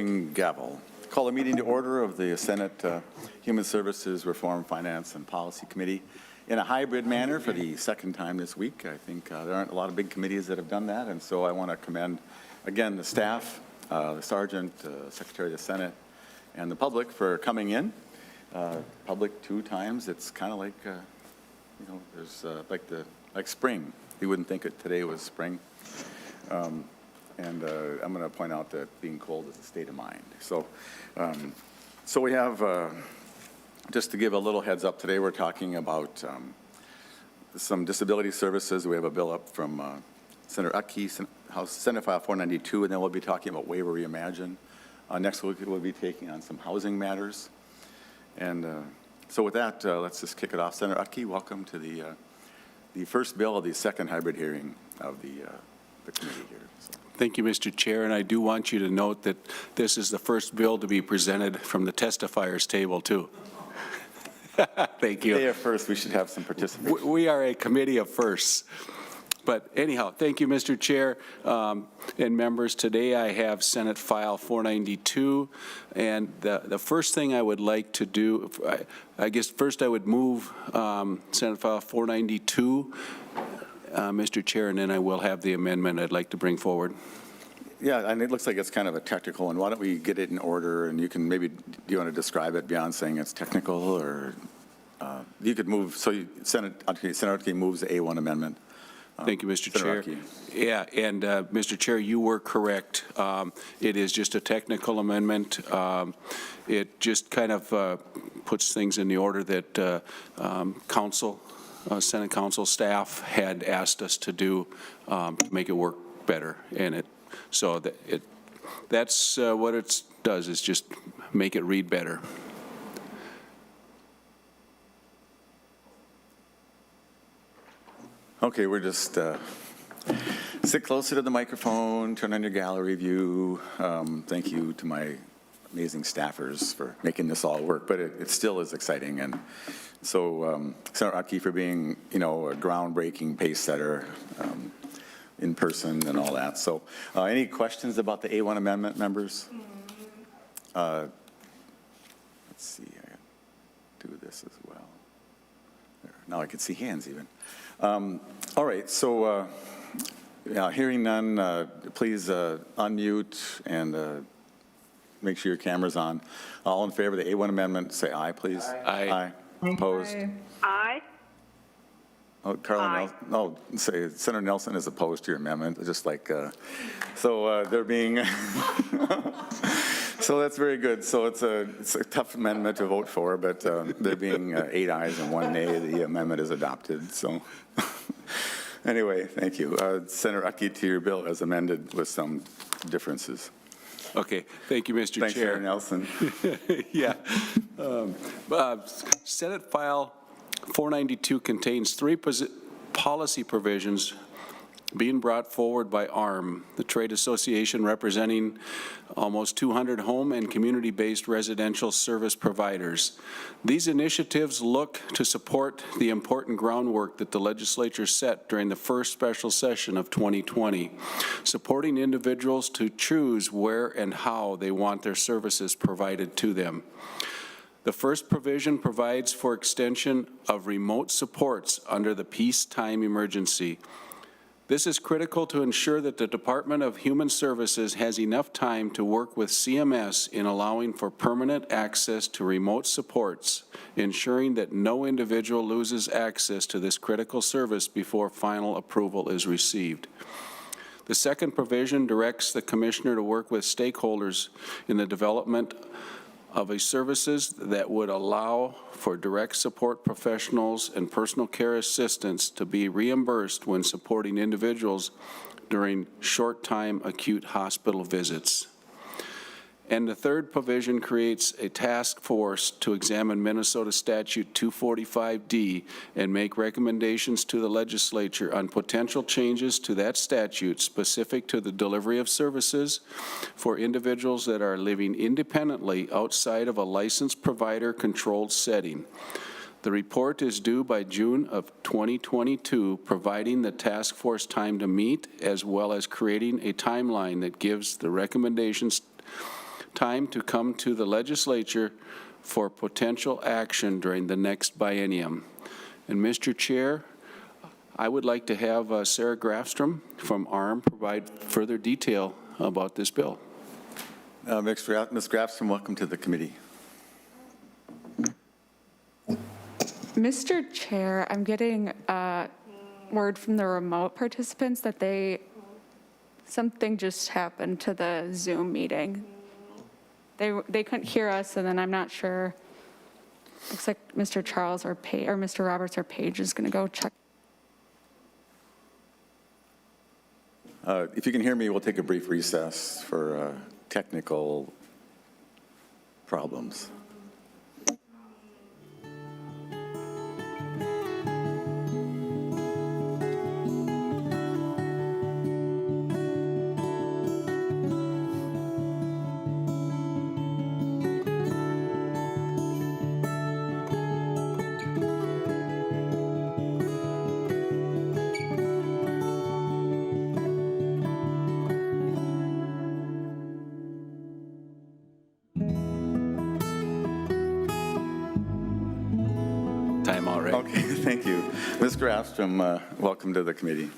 Gavel. Call a meeting to order of the Senate Human Services Reform, Finance, and Policy Committee in a hybrid manner for the second time this week. I think there aren't a lot of big committees that have done that, and so I want to commend, again, the staff, the Sergeant, Secretary of the Senate, and the public for coming in. Public 2 times. It's kind of like, you know, there's like spring. You wouldn't think it today was spring. And I'm going to point out that being cold is a state of mind. So, so we have, just to give a little heads up today, we're talking about some disability services. We have a bill up from Senator Utke, House Senate File 492, and then we'll be talking about Waiver Reimagine. Next week we'll be taking on some housing matters. And so with that, let's just kick it off. Senator Utke, welcome to the first bill of the second hybrid hearing of the committee here. So. Thank you, Mr. Chair, and I do want you to note that this is the first bill to be presented from the testifiers table, too. Thank you. Day of first, we should have some participation. We are a committee of firsts. But anyhow, thank you, Mr. Chair and members. Today I have Senate File 492, and the first thing I would like to do, I guess first I would move Senate File 492, Mr. Chair, and then I will have the amendment I'd like to bring forward. Yeah, and it looks like it's kind of a technical one. Why don't we get it in order, and you can maybe, do you want to describe it beyond saying it's technical, or you could move, so Senator Utke moves the A1 amendment. Thank you, Mr. Chair. Yeah, and Mr. Chair, you were correct. It is just a technical amendment. It just kind of puts things in the order that Senate Council staff had asked us to do to make it work better. And that's what it does, is just make it read better. Okay, we're just sit closer to the microphone, turn on your gallery view. Thank you to my amazing staffers for making this all work, but it still is exciting. And so Senator Utke for being, you know, a groundbreaking pace setter in person and all that. So any questions about the A1 amendment, members? Let's see, I gotta do this as well. There. Now I can see hands even. All right, so hearing none, please unmute and make sure your camera's on. All in favor of the A1 amendment, say aye, please. Aye. Aye. Opposed? Aye. Oh, Carla, no, say Senator Nelson is opposed to your amendment, just like, so they're being, so that's very good. So it's a tough amendment to vote for, but there being 8 ayes and 1 nay, the amendment is adopted. So anyway, thank you. Senator Utke, to your bill as amended with some differences. Okay, thank you, Mr. Thanks, Chair. Senator Nelson. Yeah. Senate File 492 contains 3 policy provisions being brought forward by ARM, the trade association representing almost 200 home and community-based residential service providers. These initiatives look to support the important groundwork that the legislature set during the first special session of 2020, supporting individuals to choose where and how they want their services provided to them. The first provision provides for extension of remote supports under the peacetime emergency. This is critical to ensure that the Department of Human Services has enough time to work with CMS in allowing for permanent access to remote supports, ensuring that no individual loses access to this critical service before final approval is received. The second provision directs the Commissioner to work with stakeholders in the development of services that would allow for direct support professionals and personal care assistants to be reimbursed when supporting individuals during short-time acute hospital visits. And the third provision creates a task force to examine Minnesota Statute 245D and make recommendations to the legislature on potential changes to that statute specific to the delivery of services for individuals that are living independently outside of a licensed provider-controlled setting. The report is due by June of 2022, providing the task force time to meet, as well as creating a timeline that gives the recommendations time to come to the legislature for potential action during the next biennium. And Mr. Chair, I would like to have Sarah Grafstrom from ARM provide further detail about this bill. Ms. Grafstrom, welcome to the committee. Mr. Chair, I'm getting word from the remote participants that something just happened to the Zoom meeting. They couldn't hear us, and then I'm not sure. Looks like Mr. Charles or Mr. Roberts or Page is going to go check. If you can hear me, we'll take a brief recess for technical problems. Time already. Okay, thank you. Ms. Grafstrom, welcome to the committee.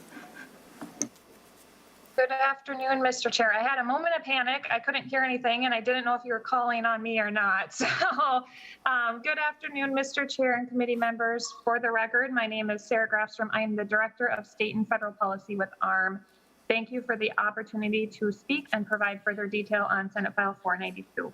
Good afternoon, Mr. Chair. I had a moment of panic. I couldn't hear anything, and I didn't know if you were calling on me or not. So good afternoon, Mr. Chair and committee members. For the record, my name is Sarah Grafstrom. I am the Director of State and Federal Policy with ARM. Thank you for the opportunity to speak and provide further detail on Senate File 492.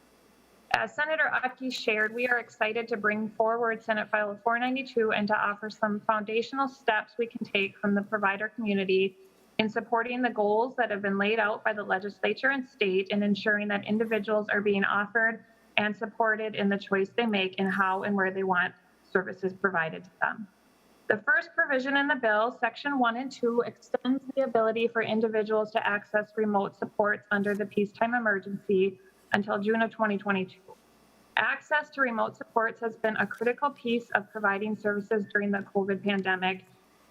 As Senator Utke shared, we are excited to bring forward Senate File 492 and to offer some foundational steps we can take from the provider community in supporting the goals that have been laid out by the legislature and state and ensuring that individuals are being offered and supported in the choice they make in how and where they want services provided to them. The first provision in the bill, Section 1 and 2, extends the ability for individuals to access remote supports under the peacetime emergency until June of 2022. Access to remote supports has been a critical piece of providing services during the COVID pandemic.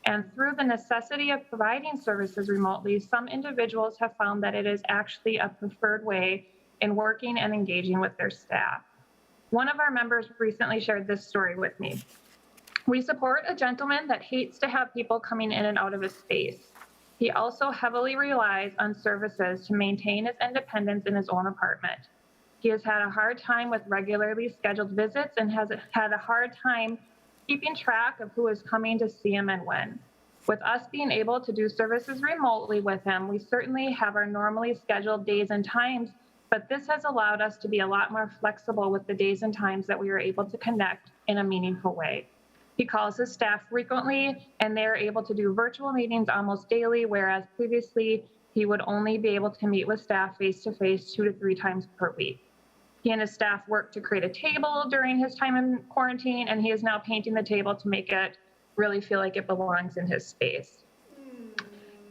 And through the necessity of providing services remotely, some individuals have found that it is actually a preferred way in working and engaging with their staff. One of our members recently shared this story with me. We support a gentleman that hates to have people coming in and out of his space. He also heavily relies on services to maintain his independence in his own apartment. He has had a hard time with regularly scheduled visits and has had a hard time keeping track of who is coming to see him and when. With us being able to do services remotely with him, we certainly have our normally scheduled days and times, but this has allowed us to be a lot more flexible with the days and times that we are able to connect in a meaningful way. He calls his staff frequently, and they are able to do virtual meetings almost daily, whereas previously he would only be able to meet with staff face-to-face 2 to 3 times per week. He and his staff worked to create a table during his time in quarantine, and he is now painting the table to make it really feel like it belongs in his space.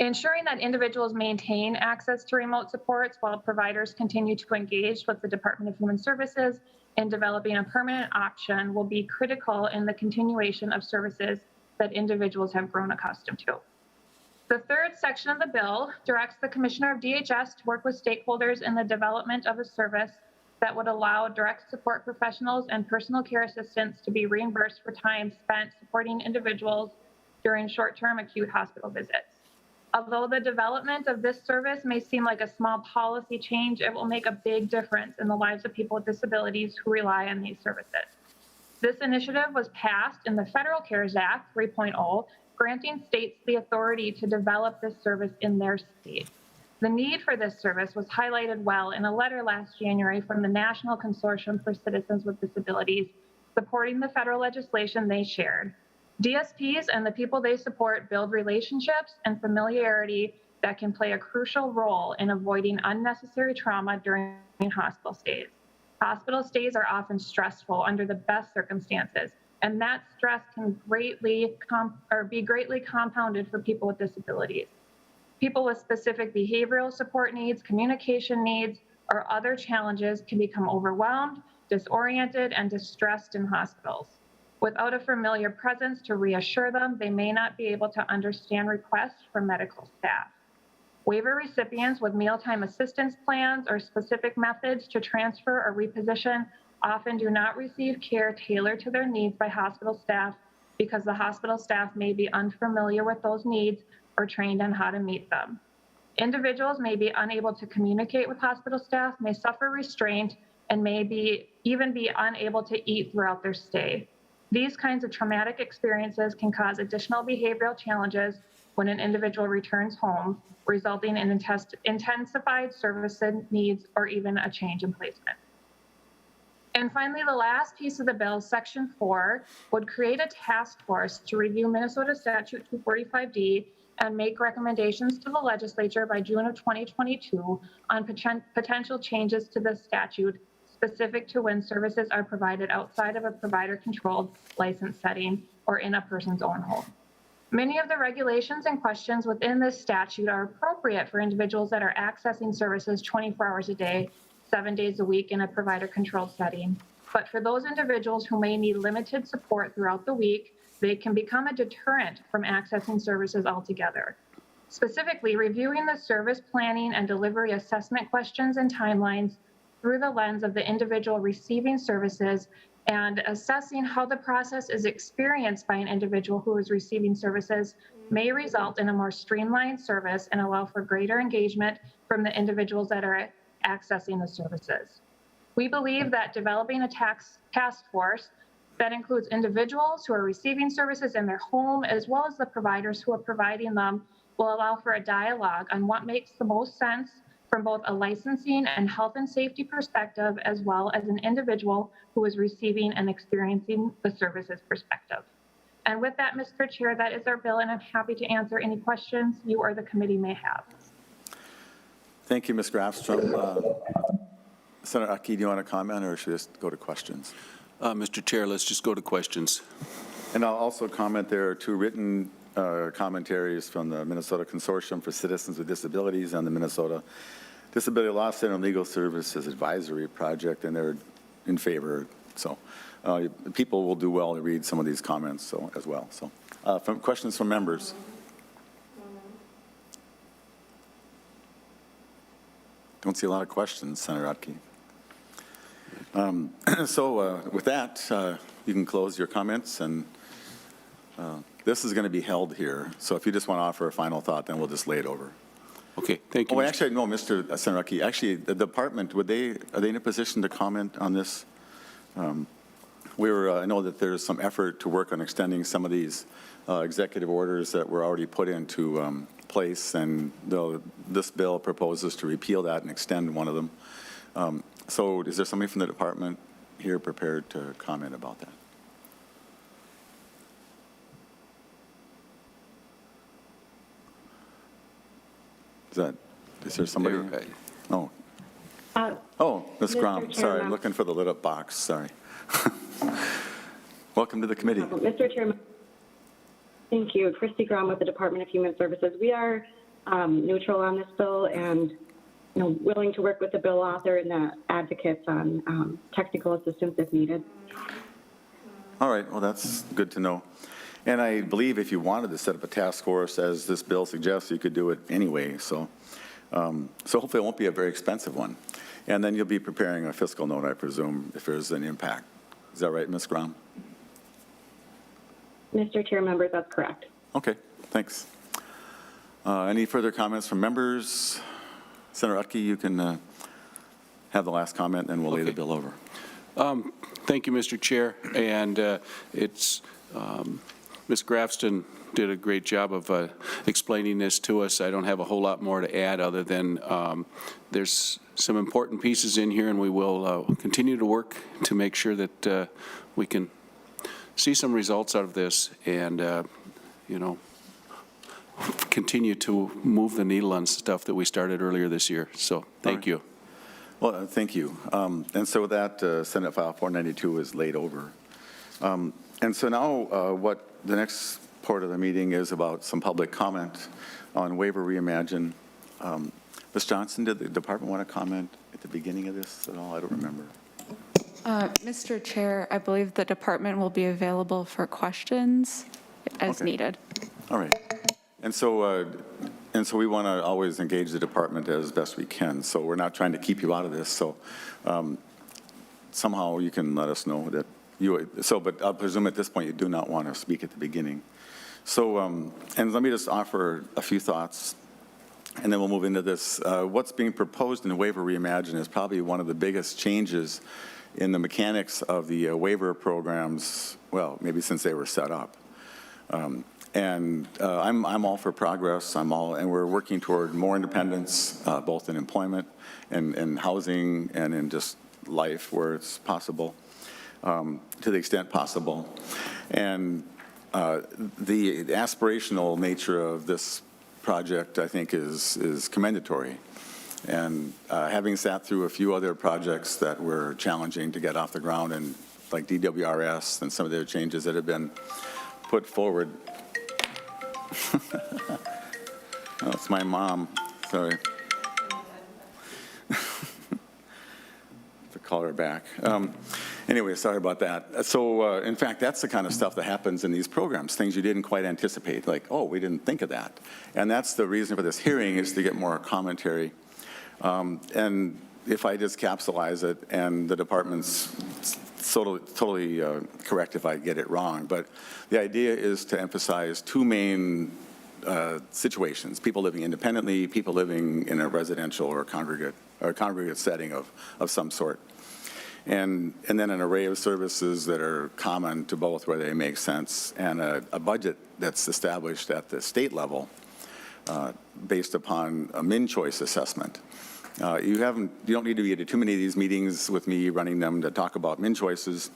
Ensuring that individuals maintain access to remote supports while providers continue to engage with the Department of Human Services in developing a permanent option will be critical in the continuation of services that individuals have grown accustomed to. The third section of the bill directs the Commissioner of DHS to work with stakeholders in the development of a service that would allow direct support professionals and personal care assistants to be reimbursed for time spent supporting individuals during short-term acute hospital visits. Although the development of this service may seem like a small policy change, it will make a big difference in the lives of people with disabilities who rely on these services. This initiative was passed in the Federal CARES Act 3.0, granting states the authority to develop this service in their state. The need for this service was highlighted well in a letter last January from the National Consortium for Citizens with Disabilities, supporting the federal legislation they shared. DSPs and the people they support build relationships and familiarity that can play a crucial role in avoiding unnecessary trauma during hospital stays. Hospital stays are often stressful under the best circumstances, and that stress can be greatly compounded for people with disabilities. People with specific behavioral support needs, communication needs, or other challenges can become overwhelmed, disoriented, and distressed in hospitals. Without a familiar presence to reassure them, they may not be able to understand requests from medical staff. Waiver recipients with mealtime assistance plans or specific methods to transfer or reposition often do not receive care tailored to their needs by hospital staff because the hospital staff may be unfamiliar with those needs or trained on how to meet them. Individuals may be unable to communicate with hospital staff, may suffer restraint, and may even be unable to eat throughout their stay. These kinds of traumatic experiences can cause additional behavioral challenges when an individual returns home, resulting in intensified service needs or even a change in placement. And finally, the last piece of the bill, Section 4, would create a task force to review Minnesota Statute 245D and make recommendations to the legislature by June of 2022 on potential changes to the statute specific to when services are provided outside of a provider-controlled license setting or in a person's own home. Many of the regulations and questions within this statute are appropriate for individuals that are accessing services 24 hours a day, 7 days a week in a provider-controlled setting. But for those individuals who may need limited support throughout the week, they can become a deterrent from accessing services altogether. Specifically, reviewing the service planning and delivery assessment questions and timelines through the lens of the individual receiving services and assessing how the process is experienced by an individual who is receiving services may result in a more streamlined service and allow for greater engagement from the individuals that are accessing the services. We believe that developing a task force that includes individuals who are receiving services in their home, as well as the providers who are providing them, will allow for a dialogue on what makes the most sense from both a licensing and health and safety perspective, as well as an individual who is receiving and experiencing the services perspective. And with that, Mr. Chair, that is our bill, and I'm happy to answer any questions you or the committee may have. Thank you, Ms. Grafstrom. Senator Utke, do you want to comment, or should we just go to questions? Mr. Chair, let's just go to questions. And I'll also comment, there are two written commentaries from the Minnesota Consortium for Citizens with Disabilities and the Minnesota Disability Law Center and Legal Services Advisory Project, and they're in favor. So people will do well to read some of these comments as well. So questions from members? Don't see a lot of questions, Senator Utke. With that, you can close your comments, and this is going to be held here. So if you just want to offer a final thought, then we'll just lay it over. Okay, thank you. Oh, actually, no, Mr. Senator Utke, actually, the department, are they in a position to comment on this? I know that there's some effort to work on extending some of these executive orders that were already put into place, and this bill proposes to repeal that and extend one of them. So is there somebody from the department here prepared to comment about that? Is there somebody? Oh. Ms. Grom, sorry, I'm looking for the lit up box, sorry. Welcome to the committee. Mr. Chairman, thank you. Christy Grom with the Department of Human Services. We are neutral on this bill and willing to work with the bill author and the advocates on technical assistance if needed. All right, well, that's good to know. And I believe if you wanted to set up a task force, as this bill suggests, you could do it anyway. So hopefully it won't be a very expensive one. And then you'll be preparing a fiscal note, I presume, if there's an impact. Is that right, Ms. Grom? Mr. Chair, members, that's correct. Okay, thanks. Any further comments from members? Senator Utke, you can have the last comment, and we'll lay the bill over. Thank you, Mr. Chair. And Ms. Grafston did a great job of explaining this to us. I don't have a whole lot more to add other than there's some important pieces in here, and we will continue to work to make sure that we can see some results out of this and, continue to move the needle on stuff that we started earlier this year. So thank you. Well, thank you. And so that Senate File 492 is laid over. And so now what the next part of the meeting is about some public comment on Waiver Reimagine. Ms. Johnson, did the department want to comment at the beginning of this at all? I don't remember. Mr. Chair, I believe the department will be available for questions as needed. All right. And so And so we want to always engage the department as best we can. So we're not trying to keep you out of this. So somehow you can let us know that but I presume at this point you do not want to speak at the beginning. So, and let me just offer a few thoughts, and then we'll move into this. What's being proposed in the Waiver Reimagine is probably one of the biggest changes in the mechanics of the waiver programs, well, maybe since they were set up. I'm all for progress. And we're working toward more independence, both in employment and housing and in just life where it's possible, to the extent possible. And the aspirational nature of this project, I think, is commendatory. And having sat through a few other projects that were challenging to get off the ground, and like DWRS and some of the changes that have been put forward. Oh, it's my mom, sorry. To call her back. Anyway, sorry about that. So, in fact, that's the kind of stuff that happens in these programs, things you didn't quite anticipate, like, oh, we didn't think of that. And that's the reason for this hearing, is to get more commentary. And if I just capsulize it, and the department's totally correct if I get it wrong, but the idea is to emphasize two main situations: people living independently, people living in a residential or congregate setting of some sort. And then an array of services that are common to both where they make sense, and a budget that's established at the state level based upon a min-choice assessment. You don't need to be at too many of these meetings with me running them to talk about min-choices,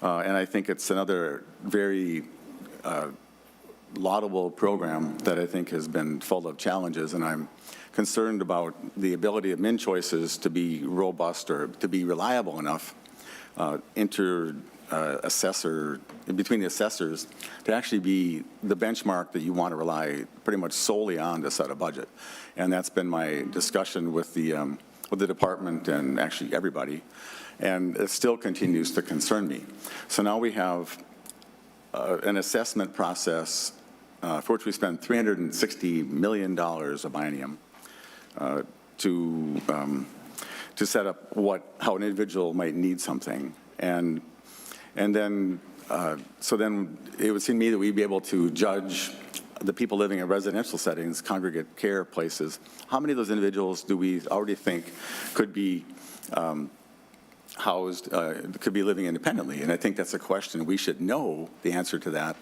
and I think it's another very laudable program that I think has been full of challenges, and I'm concerned about the ability of min-choices to be robust or to be reliable enough between the assessors to actually be the benchmark that you want to rely pretty much solely on to set a budget. And that's been my discussion with the department and actually everybody, and it still continues to concern me. So now we have an assessment process for which we spend $360 million a biennium to set up how an individual might need something, and then so then it would seem to me that we'd be able to judge the people living in residential settings, congregate care places. How many of those individuals do we already think could be housed, could be living independently? And I think that's a question we should know the answer to that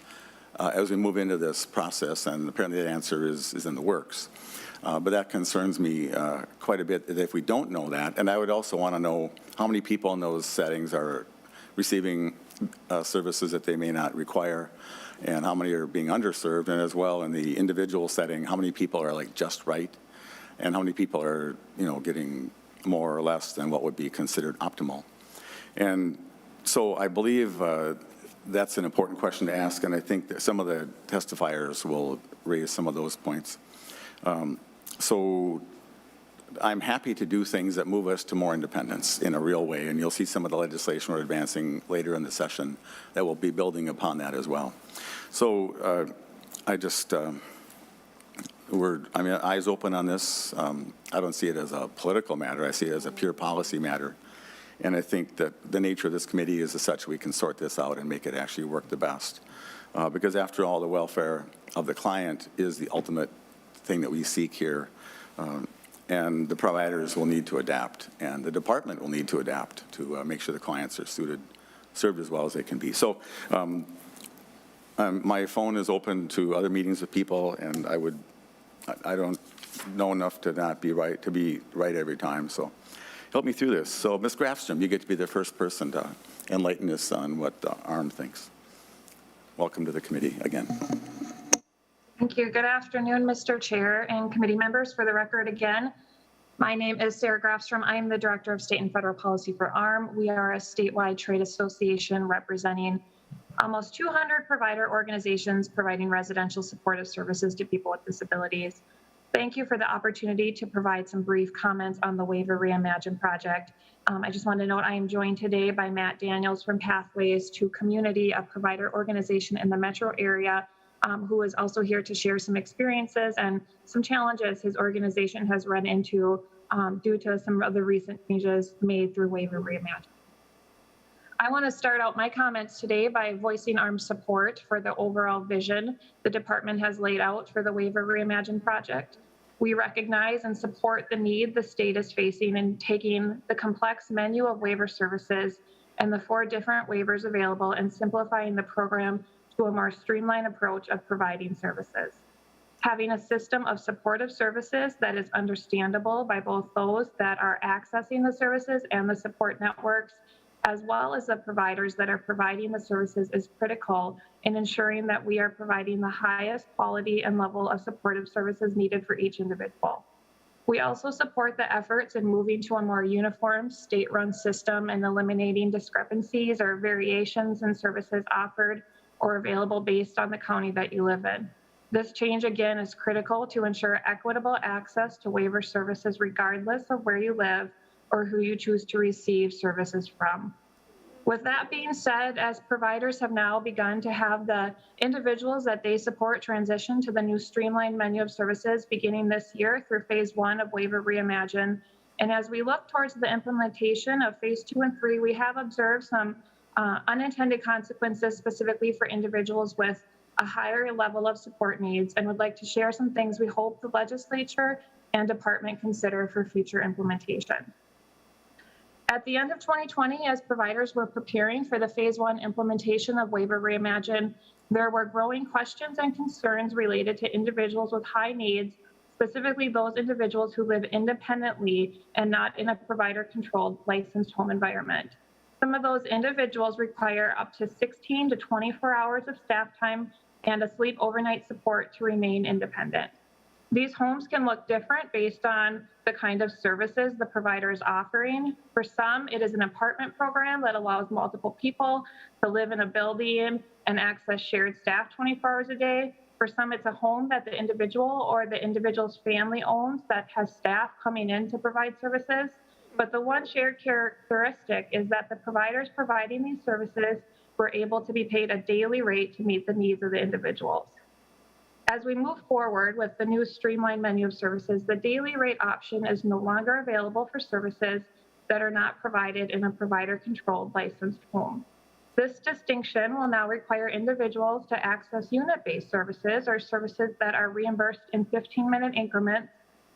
as we move into this process, and apparently that answer is in the works. But that concerns me quite a bit if we don't know that. And I would also want to know how many people in those settings are receiving services that they may not require, and how many are being underserved, and as well in the individual setting, how many people are like just right, and how many people are, getting more or less than what would be considered optimal. And so I believe that's an important question to ask, and I think that some of the testifiers will raise some of those points. So I'm happy to do things that move us to more independence in a real way, and you'll see some of the legislation we're advancing later in the session that will be building upon that as well. So eyes open on this. I don't see it as a political matter. I see it as a pure policy matter. And I think that the nature of this committee is as such we can sort this out and make it actually work the best. Because after all, the welfare of the client is the ultimate thing that we seek here. And the providers will need to adapt, and the department will need to adapt to make sure the clients are served as well as they can be. So my phone is open to other meetings with people, and I don't know enough to not be right, to be right every time. So help me through this. So Ms. Grafstrom, you get to be the first person to enlighten us on what ARM thinks. Welcome to the committee again. Thank you. Good afternoon, Mr. Chair and committee members. For the record again, my name is Sarah Grafstrom. I am the Director of State and Federal Policy for ARM. We are a statewide trade association representing almost 200 provider organizations providing residential supportive services to people with disabilities. Thank you for the opportunity to provide some brief comments on the Waiver Reimagine project. I just want to note I am joined today by Matt Daniels from Pathways to Community, a provider organization in the metro area who is also here to share some experiences and some challenges his organization has run into due to some of the recent changes made through Waiver Reimagine. I want to start out my comments today by voicing our support for the overall vision the department has laid out for the Waiver Reimagine project. We recognize and support the need the state is facing in taking the complex menu of waiver services and the 4 different waivers available and simplifying the program to a more streamlined approach of providing services. Having a system of supportive services that is understandable by both those that are accessing the services and the support networks, as well as the providers that are providing the services, is critical in ensuring that we are providing the highest quality and level of supportive services needed for each individual. We also support the efforts in moving to a more uniform state-run system and eliminating discrepancies or variations in services offered or available based on the county that you live in. This change, again, is critical to ensure equitable access to waiver services regardless of where you live or who you choose to receive services from. With that being said, as providers have now begun to have the individuals that they support transition to the new streamlined menu of services beginning this year through phase 1 of Waiver Reimagine, and as we look towards the implementation of phase 2 and 3, we have observed some unintended consequences specifically for individuals with a higher level of support needs, and would like to share some things we hope the legislature and department consider for future implementation. At the end of 2020, as providers were preparing for the phase 1 implementation of Waiver Reimagine, there were growing questions and concerns related to individuals with high needs, specifically those individuals who live independently and not in a provider-controlled licensed home environment. Some of those individuals require up to 16 to 24 hours of staff time and a sleep overnight support to remain independent. These homes can look different based on the kind of services the provider is offering. For some, it is an apartment program that allows multiple people to live in a building and access shared staff 24 hours a day. For some, it's a home that the individual or the individual's family owns that has staff coming in to provide services. But the one shared characteristic is that the providers providing these services were able to be paid a daily rate to meet the needs of the individuals. As we move forward with the new streamlined menu of services, the daily rate option is no longer available for services that are not provided in a provider-controlled licensed home. This distinction will now require individuals to access unit-based services or services that are reimbursed in 15-minute increments,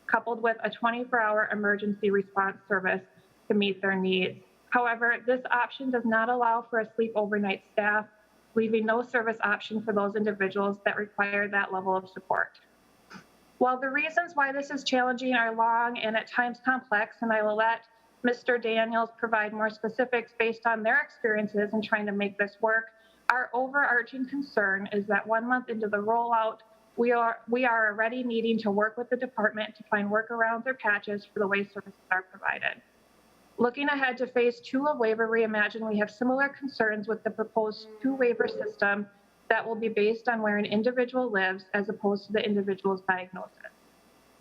coupled with a 24-hour emergency response service to meet their needs. However, this option does not allow for a sleep overnight staff, leaving no service option for those individuals that require that level of support. While the reasons why this is challenging are long and at times complex, and I will let Mr. Daniels provide more specifics based on their experiences in trying to make this work, our overarching concern is that 1 month into the rollout, we are already needing to work with the department to find workarounds or patches for the way services are provided. Looking ahead to phase 2 of Waiver Reimagine, we have similar concerns with the proposed 2-waiver system that will be based on where an individual lives as opposed to the individual's diagnosis.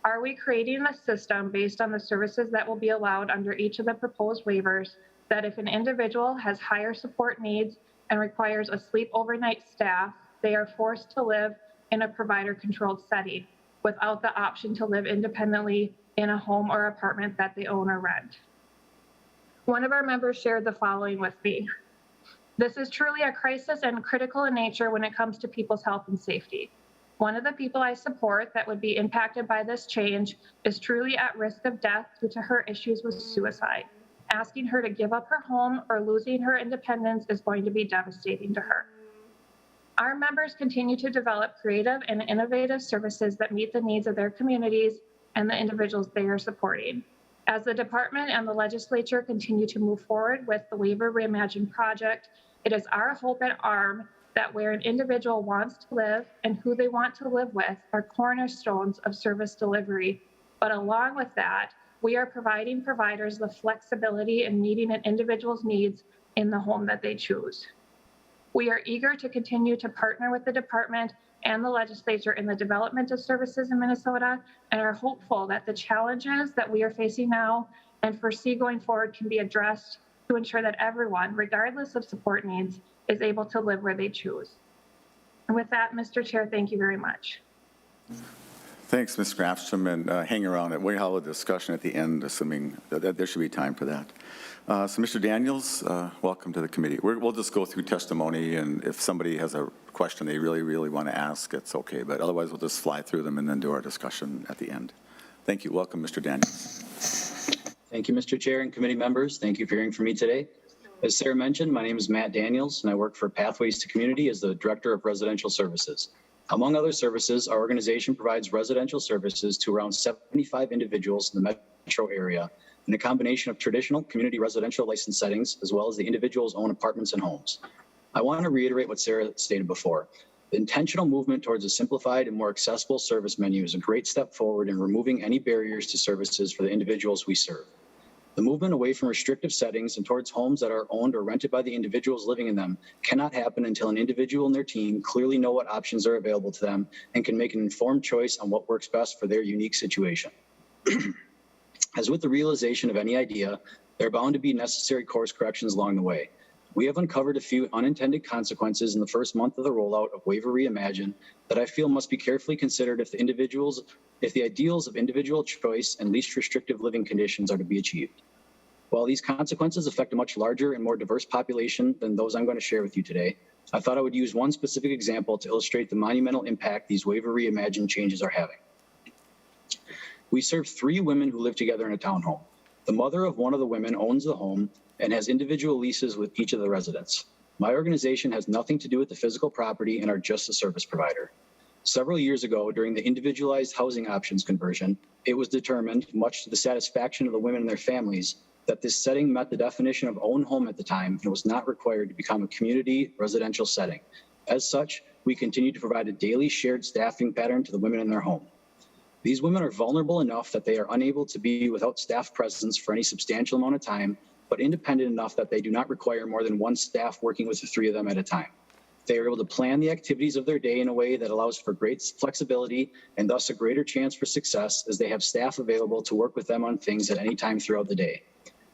Are we creating a system based on the services that will be allowed under each of the proposed waivers that if an individual has higher support needs and requires a sleep overnight staff, they are forced to live in a provider-controlled setting without the option to live independently in a home or apartment that they own or rent? One of our members shared the following with me. This is truly a crisis and critical in nature when it comes to people's health and safety. One of the people I support that would be impacted by this change is truly at risk of death due to her issues with suicide. Asking her to give up her home or losing her independence is going to be devastating to her. Our members continue to develop creative and innovative services that meet the needs of their communities and the individuals they are supporting. As the department and the legislature continue to move forward with the Waiver Reimagine project, it is our hope at ARM that where an individual wants to live and who they want to live with are cornerstones of service delivery. But along with that, we are providing providers the flexibility in meeting an individual's needs in the home that they choose. We are eager to continue to partner with the department and the legislature in the development of services in Minnesota, and are hopeful that the challenges that we are facing now and foresee going forward can be addressed to ensure that everyone, regardless of support needs, is able to live where they choose. And with that, Mr. Chair, thank you very much. Thanks, Ms. Grafstrom, and hang around. We have a discussion at the end, assuming that there should be time for that. So, Mr. Daniels, welcome to the committee. We'll just go through testimony, and if somebody has a question they really want to ask, it's okay, but otherwise we'll just fly through them and then do our discussion at the end. Thank you. Welcome, Mr. Daniels. Thank you, Mr. Chair and committee members. Thank you for hearing from me today. As Sarah mentioned, my name is Matt Daniels, and I work for Pathways to Community as the Director of Residential Services. Among other services, our organization provides residential services to around 75 individuals in the metro area in a combination of traditional community residential license settings, as well as the individual's own apartments and homes. I want to reiterate what Sarah stated before. The intentional movement towards a simplified and more accessible service menu is a great step forward in removing any barriers to services for the individuals we serve. The movement away from restrictive settings and towards homes that are owned or rented by the individuals living in them cannot happen until an individual and their team clearly know what options are available to them and can make an informed choice on what works best for their unique situation. As with the realization of any idea, there are bound to be necessary course corrections along the way. We have uncovered a few unintended consequences in the first month of the rollout of Waiver Reimagine that I feel must be carefully considered if the ideals of individual choice and least restrictive living conditions are to be achieved. While these consequences affect a much larger and more diverse population than those I'm going to share with you today, I thought I would use one specific example to illustrate the monumental impact these Waiver Reimagine changes are having. We serve 3 women who live together in a townhome. The mother of one of the women owns the home and has individual leases with each of the residents. My organization has nothing to do with the physical property and are just a service provider. Several years ago, during the individualized housing options conversion, it was determined, much to the satisfaction of the women and their families, that this setting met the definition of own home at the time and was not required to become a community residential setting. As such, we continue to provide a daily shared staffing pattern to the women in their home. These women are vulnerable enough that they are unable to be without staff presence for any substantial amount of time, but independent enough that they do not require more than one staff working with the 3 of them at a time. They are able to plan the activities of their day in a way that allows for great flexibility and thus a greater chance for success as they have staff available to work with them on things at any time throughout the day.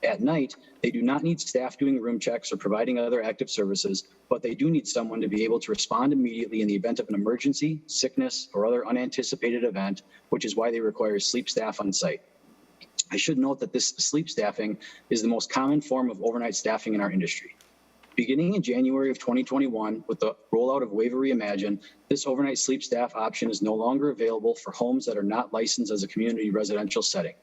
At night, they do not need staff doing room checks or providing other active services, but they do need someone to be able to respond immediately in the event of an emergency, sickness, or other unanticipated event, which is why they require sleep staff on site. I should note that this sleep staffing is the most common form of overnight staffing in our industry. Beginning in January of 2021, with the rollout of Waiver Reimagine, this overnight sleep staff option is no longer available for homes that are not licensed as a community residential setting.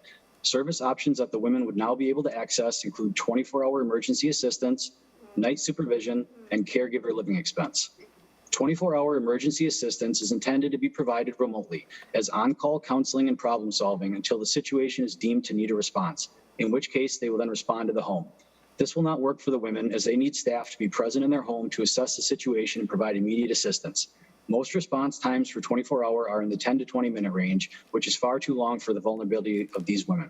Service options that the women would now be able to access include 24-hour emergency assistance, night supervision, and caregiver living expense. 24-hour emergency assistance is intended to be provided remotely as on-call counseling and problem solving until the situation is deemed to need a response, in which case they will then respond to the home. This will not work for the women as they need staff to be present in their home to assess the situation and provide immediate assistance. Most response times for 24-hour are in the 10 to 20-minute range, which is far too long for the vulnerability of these women.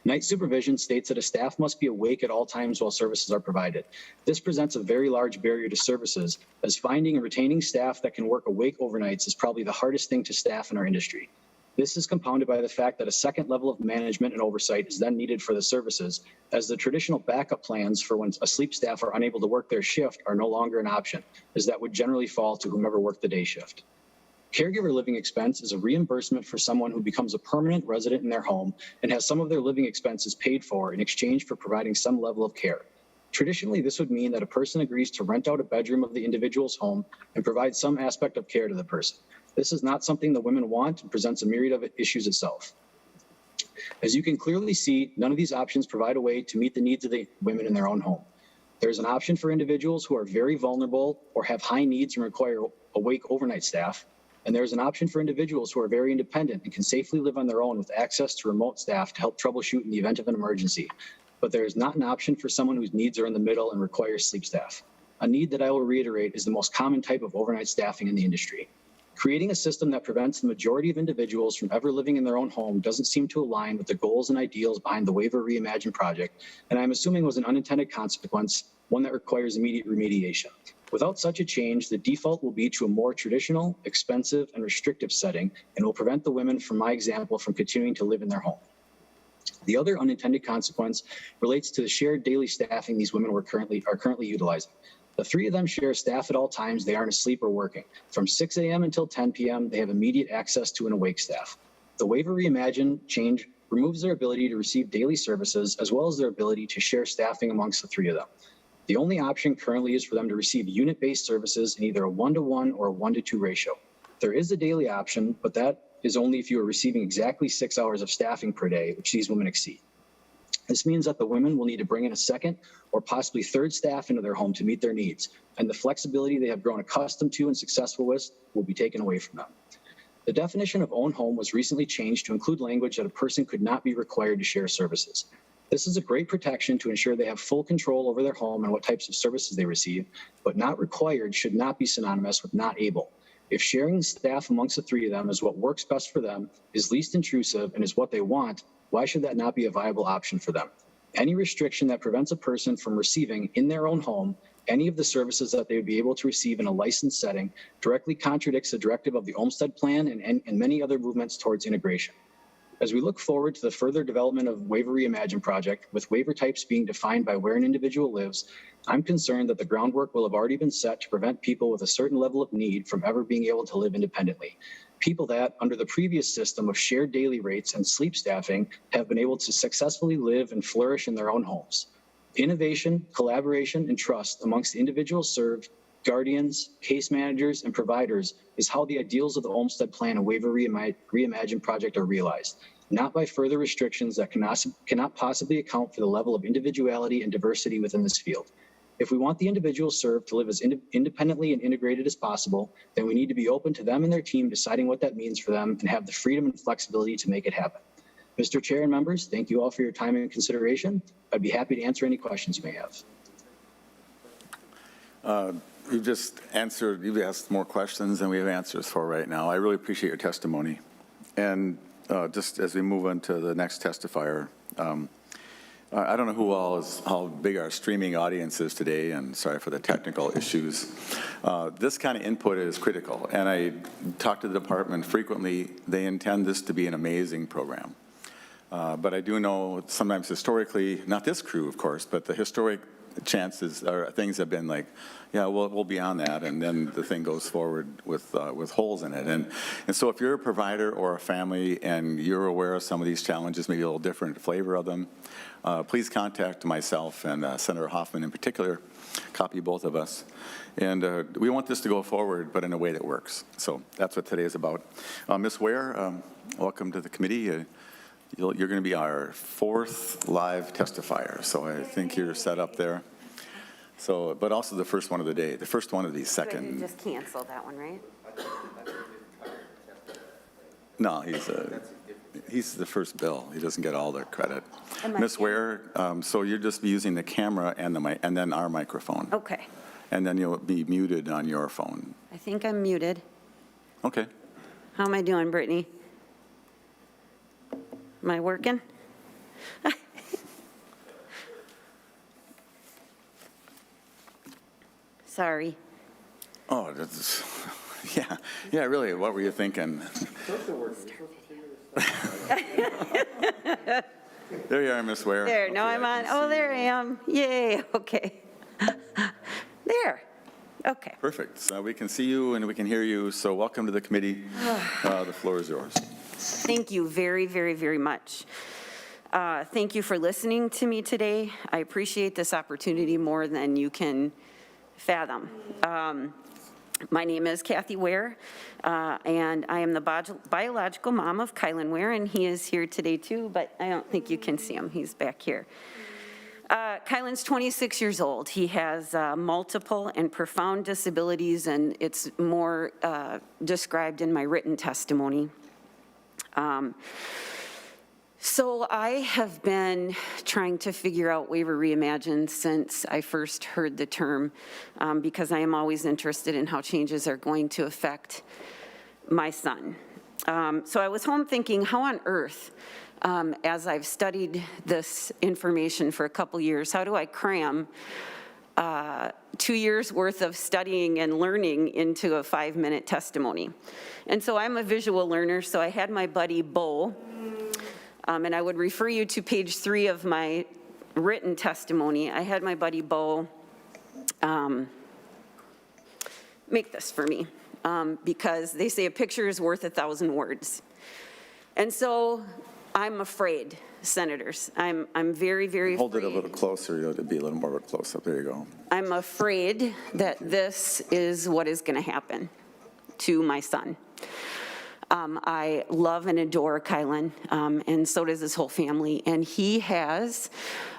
Night supervision states that a staff must be awake at all times while services are provided. This presents a very large barrier to services, as finding and retaining staff that can work awake overnights is probably the hardest thing to staff in our industry. This is compounded by the fact that a second level of management and oversight is then needed for the services, as the traditional backup plans for when a sleep staff are unable to work their shift are no longer an option, as that would generally fall to whomever worked the day shift. Caregiver living expense is a reimbursement for someone who becomes a permanent resident in their home and has some of their living expenses paid for in exchange for providing some level of care. Traditionally, this would mean that a person agrees to rent out a bedroom of the individual's home and provide some aspect of care to the person. This is not something the women want and presents a myriad of issues itself. As you can clearly see, none of these options provide a way to meet the needs of the women in their own home. There's an option for individuals who are very vulnerable or have high needs and require awake overnight staff. And there's an option for individuals who are very independent and can safely live on their own with access to remote staff to help troubleshoot in the event of an emergency. But there is not an option for someone whose needs are in the middle and requires sleep staff. A need that I will reiterate is the most common type of overnight staffing in the industry. Creating a system that prevents the majority of individuals from ever living in their own home doesn't seem to align with the goals and ideals behind the Waiver Reimagine project, and I'm assuming was an unintended consequence, one that requires immediate remediation. Without such a change, the default will be to a more traditional, expensive, and restrictive setting, and will prevent the women, from my example, from continuing to live in their home. The other unintended consequence relates to the shared daily staffing these women are currently utilizing. The three of them share staff at all times. They aren't asleep or working. From 6 a.m. until 10 p.m., they have immediate access to an awake staff. The Waiver Reimagine change removes their ability to receive daily services as well as their ability to share staffing amongst the three of them. The only option currently is for them to receive unit-based services in either a 1-to-1 or a 1-to-2 ratio. There is a daily option, but that is only if you are receiving exactly 6 hours of staffing per day, which these women exceed. This means that the women will need to bring in a second or possibly third staff into their home to meet their needs, and the flexibility they have grown accustomed to and successful with will be taken away from them. The definition of own home was recently changed to include language that a person could not be required to share services. This is a great protection to ensure they have full control over their home and what types of services they receive, but not required should not be synonymous with not able. If sharing staff amongst the three of them is what works best for them, is least intrusive, and is what they want, why should that not be a viable option for them? Any restriction that prevents a person from receiving in their own home any of the services that they would be able to receive in a licensed setting directly contradicts the directive of the Olmsted Plan and many other movements towards integration. As we look forward to the further development of Waiver Reimagine project, with waiver types being defined by where an individual lives, I'm concerned that the groundwork will have already been set to prevent people with a certain level of need from ever being able to live independently. People that, under the previous system of shared daily rates and sleep staffing, have been able to successfully live and flourish in their own homes. Innovation, collaboration, and trust amongst the individuals served, guardians, case managers, and providers is how the ideals of the Olmsted Plan and Waiver Reimagine project are realized, not by further restrictions that cannot possibly account for the level of individuality and diversity within this field. If we want the individuals served to live as independently and integrated as possible, then we need to be open to them and their team deciding what that means for them and have the freedom and flexibility to make it happen. Mr. Chair and members, thank you all for your time and consideration. I'd be happy to answer any questions you may have. You've asked more questions than we have answers for right now. I really appreciate your testimony. And just as we move on to the next testifier, I don't know how big our streaming audience is today, and sorry for the technical issues. This kind of input is critical, and I talk to the department frequently. They intend this to be an amazing program. But I do know sometimes historically, not this crew, of course, but the historic chances or things have been like, yeah, we'll be on that, and then the thing goes forward with holes in it. And so if you're a provider or a family and you're aware of some of these challenges, maybe a little different flavor of them, please contact myself and Senator Hoffman in particular, copy both of us. And we want this to go forward, but in a way that works. So that's what today is about. Ms. Ware, welcome to the committee. You're going to be our fourth live testifier, so I think you're set up there. So, but also the first one of the day, the first one of the second. You just canceled that one, right? No, he's the first bill. He doesn't get all the credit. Ms. Ware, so you're just using the camera and the mic, and then our microphone. Okay. And then you'll be muted on your phone. I think I'm muted. Okay. How am I doing, Brittany? Am I working? Sorry. Oh, that's, yeah, really, what were you thinking? There you are, Ms. Ware. There, now I'm on. Oh, there I am. Yay, okay. There, okay. Perfect. So we can see you and we can hear you, so welcome to the committee. The floor is yours. Thank you very, very, very much. Thank you for listening to me today. I appreciate this opportunity more than you can fathom. My name is Kathy Ware, and I am the biological mom of Kylan Ware, and he is here today too, but I don't think you can see him. He's back here. Kylan's 26 years old. He has multiple and profound disabilities, and it's more described in my written testimony. So I have been trying to figure out Waiver Reimagined since I first heard the term, because I am always interested in how changes are going to affect my son. So I was home thinking, how on earth, as I've studied this information for a couple years, how do I cram 2 years worth of studying and learning into a 5-minute testimony? And so I'm a visual learner, so I had my buddy Bo, and I would refer you to page 3 of my written testimony. I had my buddy Bo make this for me, because they say a picture is worth 1,000 words. And so I'm afraid, senators, I'm very, very Hold it afraid. a little closer, it'll be a little more of a close-up. There you go. I'm afraid that this is what is going to happen to my son. I love and adore Kylan, and so does his whole family. And he has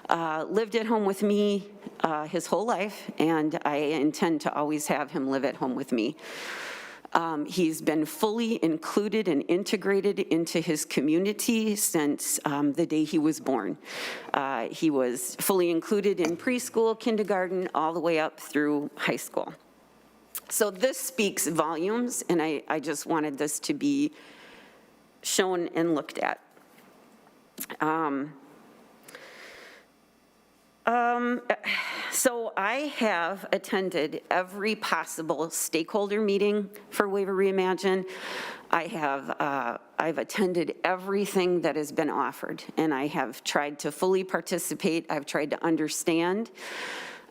lived at home with me his whole life, and I intend to always have him live at home with me. He's been fully included and integrated into his community since the day he was born. He was fully included in preschool, kindergarten, all the way up through high school. So this speaks volumes, and I just wanted this to be shown and looked at. So I have attended every possible stakeholder meeting for Waiver Reimagine. I've attended everything that has been offered, and I have tried to fully participate. I've tried to understand.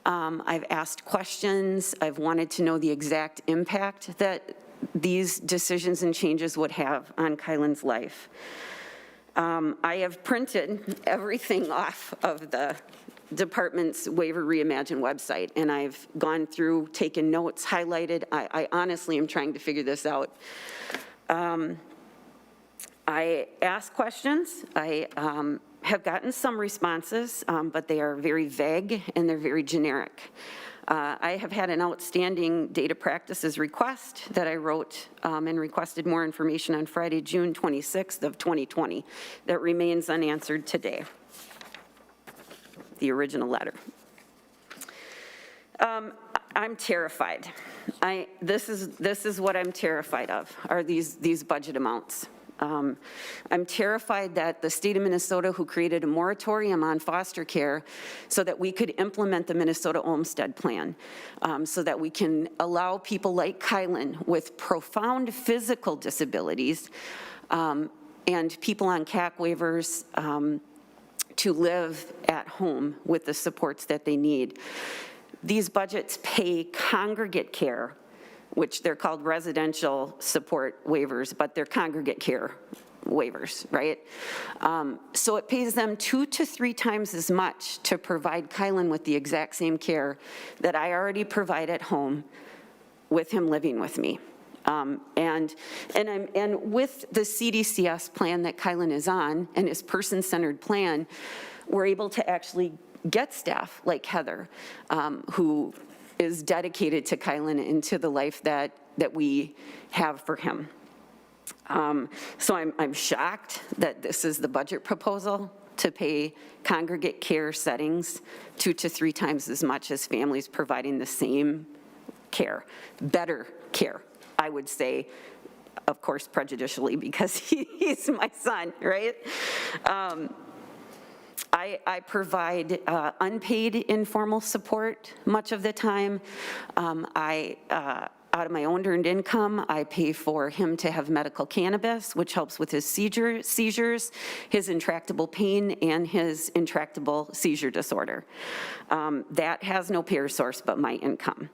I've asked questions. I've wanted to know the exact impact that these decisions and changes would have on Kylan's life. I have printed everything off of the department's Waiver Reimagine website, and I've gone through, taken notes, highlighted. I honestly am trying to figure this out. I ask questions. I have gotten some responses, but they are very vague and they're very generic. I have had an outstanding data practices request that I wrote and requested more information on Friday, June 26th of 2020 that remains unanswered today. The original letter. I'm terrified. This is what I'm terrified of, are these budget amounts. I'm terrified that the state of Minnesota, who created a moratorium on foster care so that we could implement the Minnesota Olmstead Plan, so that we can allow people like Kylan with profound physical disabilities and people on CAC waivers to live at home with the supports that they need. These budgets pay congregate care, which they're called residential support waivers, but they're congregate care waivers, right? So it pays them 2 to 3 times as much to provide Kylan with the exact same care that I already provide at home with him living with me. And with the CDCS plan that Kylan is on and his person-centered plan, we're able to actually get staff like Heather, who is dedicated to Kylan and to the life that we have for him. So I'm shocked that this is the budget proposal to pay congregate care settings 2 to 3 times as much as families providing the same care, better care, I would say, of course prejudicially because he's my son, right? I provide unpaid informal support much of the time. Out of my own earned income, I pay for him to have medical cannabis, which helps with his seizures, his intractable pain, and his intractable seizure disorder. That has no payer source but my income.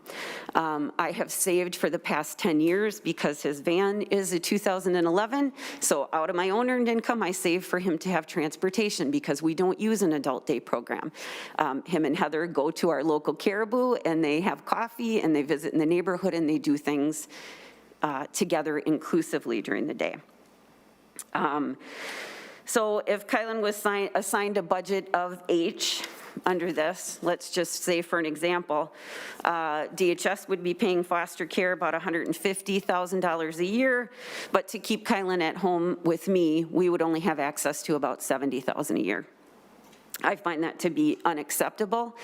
I have saved for the past 10 years because his van is a 2011, so out of my own earned income, I save for him to have transportation because we don't use an adult day program. Him and Heather go to our local Caribou and they have coffee and they visit in the neighborhood and they do things together inclusively during the day. So if Kylan was assigned a budget of H under this, let's just say for an example, DHS would be paying foster care about $150,000 a year, but to keep Kylan at home with me, we would only have access to about $70,000 a year. I find that to be unacceptable.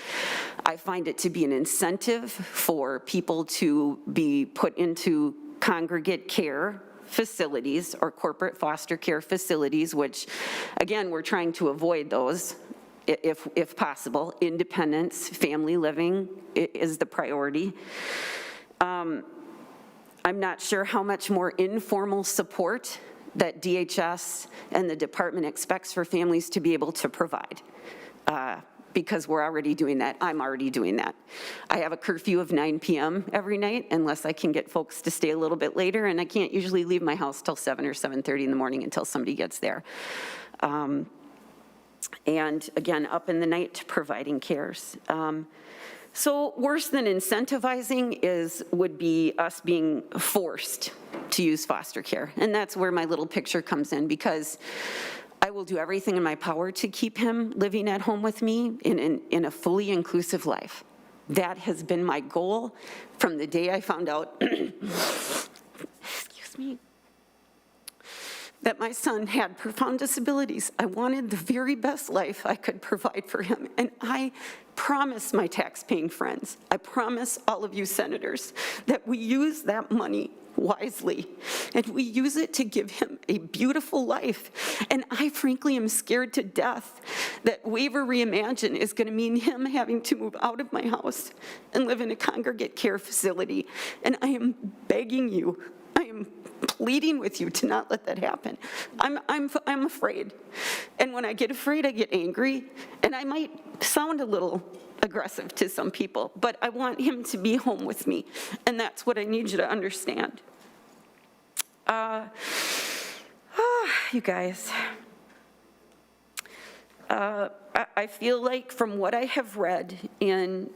I find it to be an incentive for people to be put into congregate care facilities or corporate foster care facilities, which, again, we're trying to avoid those if possible. Independence, family living is the priority. I'm not sure how much more informal support that DHS and the department expects for families to be able to provide. because we're already doing that. I'm already doing that. I have a curfew of 9 p.m. every night unless I can get folks to stay a little bit later, and I can't usually leave my house till 7 or 7:30 in the morning until somebody gets there. And again, up in the night providing cares. So worse than incentivizing would be us being forced to use foster care. And that's where my little picture comes in, because I will do everything in my power to keep him living at home with me in a fully inclusive life. That has been my goal from the day I found out, excuse me, that my son had profound disabilities. I wanted the very best life I could provide for him. And I promise my tax-paying friends, I promise all of you senators, that we use that money wisely, and we use it to give him a beautiful life. And I frankly am scared to death that Waiver Reimagine is going to mean him having to move out of my house and live in a congregate care facility. And I am begging you, I am pleading with you to not let that happen. I'm afraid. And when I get afraid, I get angry, and I might sound a little aggressive to some people, but I want him to be home with me, and that's what I need you to understand. You guys, I feel like from what I have read in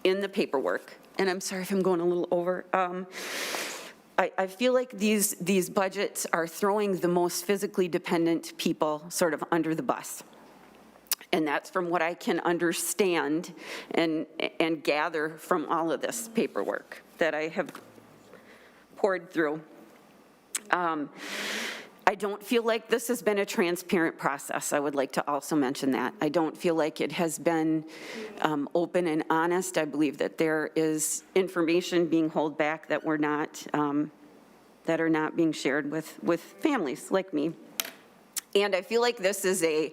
the paperwork, and I'm sorry if I'm going a little over, I feel like these budgets are throwing the most physically dependent people sort of under the bus. And that's from what I can understand and gather from all of this paperwork that I have poured through. I don't feel like this has been a transparent process. I would like to also mention that. I don't feel like it has been open and honest. I believe that there is information being held back that we're not, that are not being shared with families like me. And I feel like this is a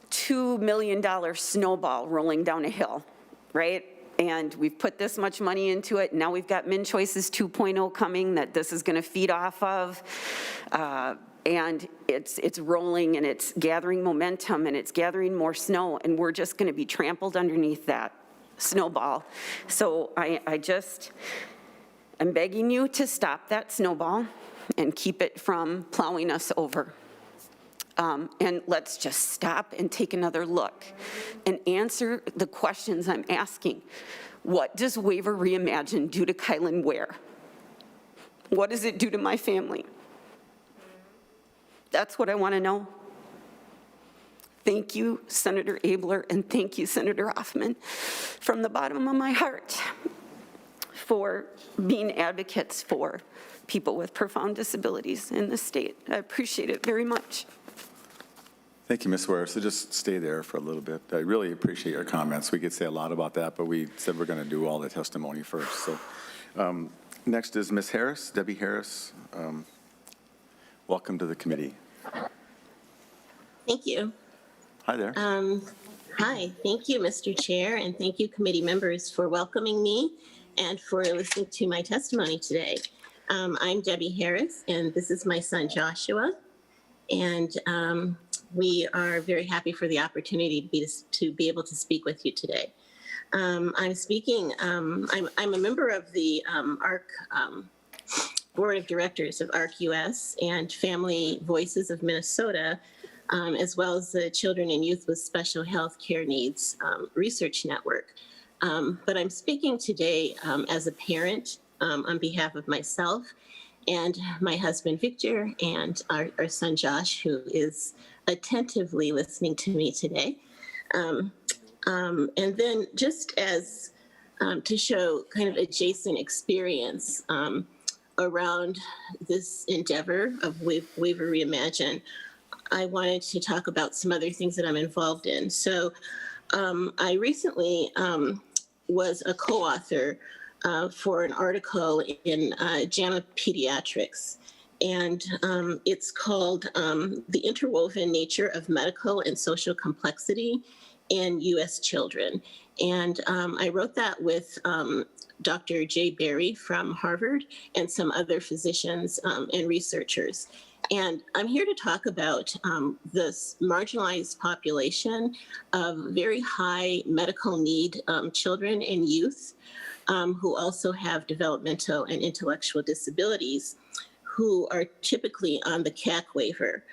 $2 million snowball rolling down a hill, right? And we've put this much money into it. Now we've got Min Choices 2.0 coming that this is going to feed off of. And it's rolling, and it's gathering momentum, and it's gathering more snow, and we're just going to be trampled underneath that snowball. So I'm begging you to stop that snowball and keep it from plowing us over. And let's just stop and take another look and answer the questions I'm asking. What does Waiver Reimagine do to Kylan Ware? What does it do to my family? That's what I want to know. Thank you, Senator Abler, and thank you, Senator Hoffman, from the bottom of my heart for being advocates for people with profound disabilities in the state. I appreciate it very much. Thank you, Ms. Ware. So just stay there for a little bit. I really appreciate your comments. We could say a lot about that, but we said we're going to do all the testimony first. So next is Ms. Harris, Debbie Harris. Welcome to the committee. Thank you. Hi there. Hi, thank you, Mr. Chair, and thank you, committee members, for welcoming me and for listening to my testimony today. I'm Debbie Harris, and this is my son, Joshua. And we are very happy for the opportunity to be able to speak with you today. I'm speaking, I'm a member of the ARC Board of Directors of ARC US and Family Voices of Minnesota, as well as the Children and Youth with Special Health Care Needs Research Network. But I'm speaking today as a parent on behalf of myself and my husband, Victor, and our son, Josh, who is attentively listening to me today. And then just as to show kind of adjacent experience around this endeavor of Waiver Reimagine, I wanted to talk about some other things that I'm involved in. So I recently was a co-author for an article in JAMA Pediatrics, and it's called The Interwoven Nature of Medical and Social Complexity in U.S. Children. And I wrote that with Dr. Jay Berry from Harvard and some other physicians and researchers. And I'm here to talk about this marginalized population of very high medical need children and youth who also have developmental and intellectual disabilities who are typically on the CAC waiver.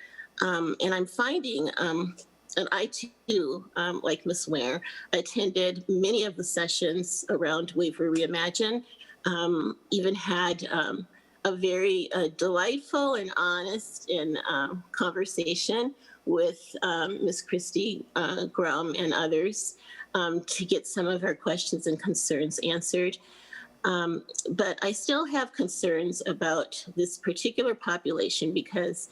And I'm finding, and I too, like Ms. Ware, attended many of the sessions around Waiver Reimagine, even had a very delightful and honest and conversation with Ms. Christy Grum and others to get some of our questions and concerns answered. But I still have concerns about this particular population because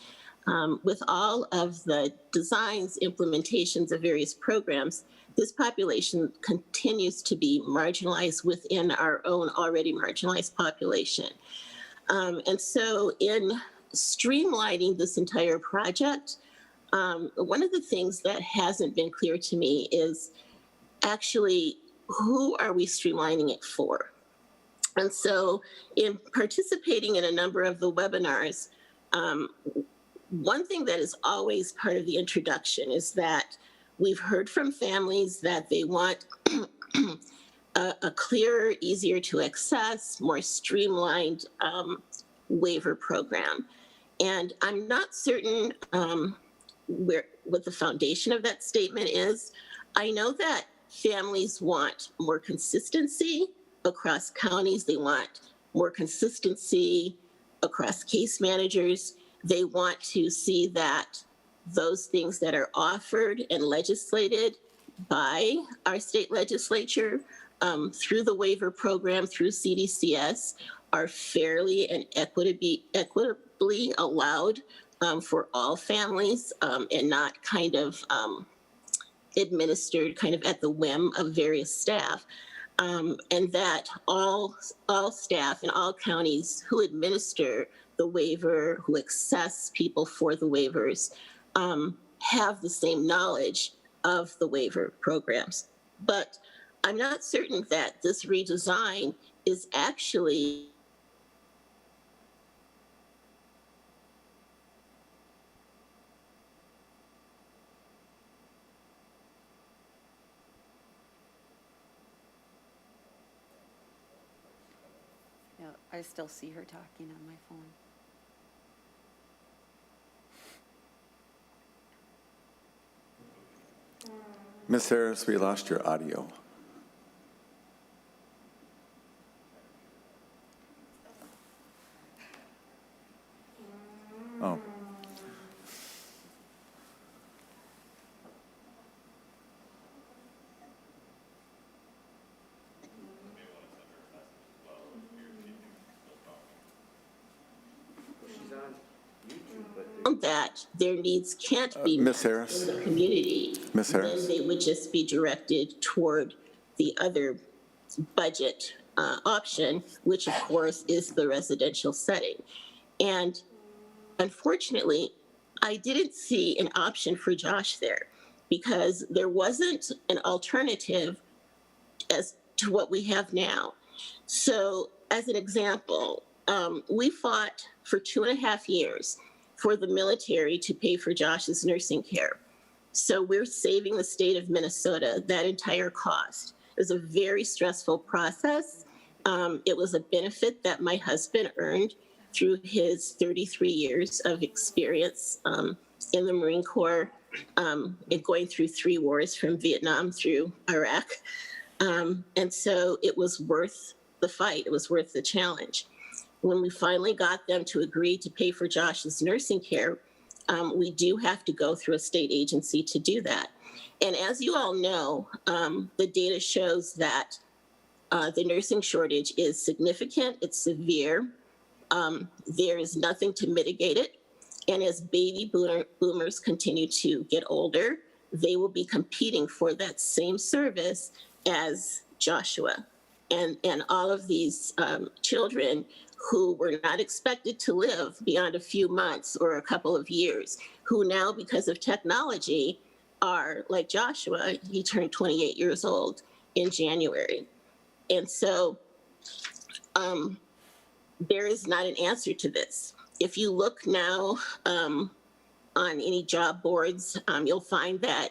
with all of the designs, implementations of various programs, this population continues to be marginalized within our own already marginalized population. And so in streamlining this entire project, one of the things that hasn't been clear to me is actually who are we streamlining it for? And so in participating in a number of the webinars, one thing that is always part of the introduction is that we've heard from families that they want a clearer, easier to access, more streamlined waiver program. And I'm not certain what the foundation of that statement is. I know that families want more consistency across counties. They want more consistency across case managers. They want to see that those things that are offered and legislated by our state legislature through the waiver program, through CDCS, are fairly and equitably allowed for all families and not kind of administered kind of at the whim of various staff. And that all staff in all counties who administer the waiver, who access people for the waivers, have the same knowledge of the waiver programs. But I'm not certain that this redesign is actually Yeah, I still see her talking on my phone. Ms. Harris, we lost your audio. Oh. that their needs can't be Ms. met Harris? in the community, Ms. Harris? then they would just be directed toward the other budget option, which of course is the residential setting. And unfortunately, I didn't see an option for Josh there because there wasn't an alternative as to what we have now. So as an example, we fought for 2.5 years for the military to pay for Josh's nursing care. So we're saving the state of Minnesota that entire cost. It was a very stressful process. It was a benefit that my husband earned through his 33 years of experience in the Marine Corps and going through 3 wars from Vietnam through Iraq. And so it was worth the fight. It was worth the challenge. When we finally got them to agree to pay for Josh's nursing care, we do have to go through a state agency to do that. And as you all know, the data shows that the nursing shortage is significant, it's severe. There is nothing to mitigate it. And as baby boomers continue to get older, they will be competing for that same service as Joshua. And all of these children who were not expected to live beyond a few months or a couple of years, who now, because of technology, are like Joshua. He turned 28 years old in January. And so there is not an answer to this. if you look now on any job boards, you'll find that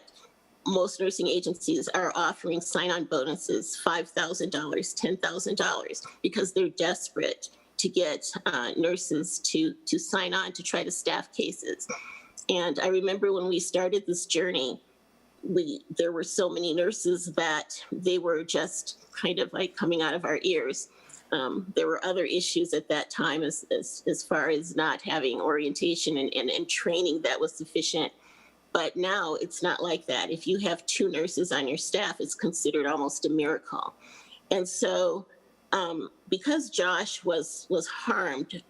most nursing agencies are offering sign-on bonuses, $5,000, $10,000, because they're desperate to get nurses to sign on to try to staff cases. And I remember when we started this journey, there were so many nurses that they were just kind of like coming out of our ears. There were other issues at that time as far as not having orientation and training that was sufficient. But now it's not like that. If you have 2 nurses on your staff, it's considered almost a miracle. And so because Josh was harmed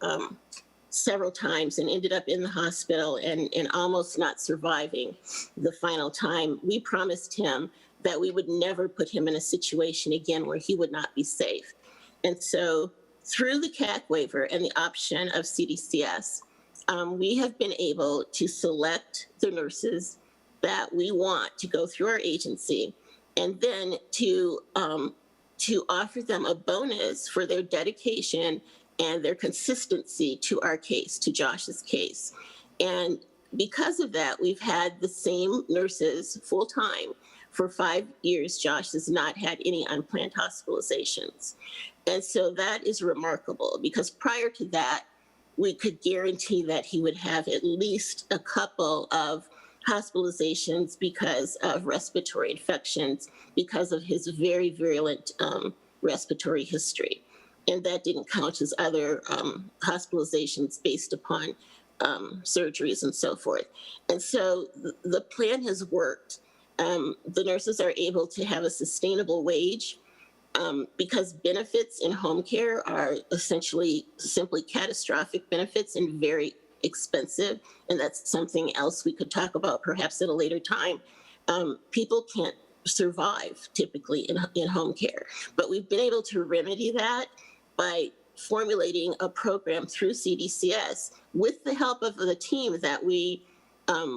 several times and ended up in the hospital and almost not surviving the final time, we promised him that we would never put him in a situation again where he would not be safe. And so through the CAC waiver and the option of CDCS, we have been able to select the nurses that we want to go through our agency, and then to offer them a bonus for their dedication and their consistency to our case, to Josh's case. And because of that, we've had the same nurses full-time for 5 years. Josh has not had any unplanned hospitalizations. And so that is remarkable, because prior to that, we could guarantee that he would have at least a couple of hospitalizations because of respiratory infections, because of his very virulent respiratory history. And that didn't count as other hospitalizations based upon surgeries and so forth. And so the plan has worked. The nurses are able to have a sustainable wage because benefits in home care are essentially simply catastrophic benefits and very expensive. And that's something else we could talk about perhaps at a later time. People can't survive typically in home care, but we've been able to remedy that by formulating a program through CDCS with the help of the team that we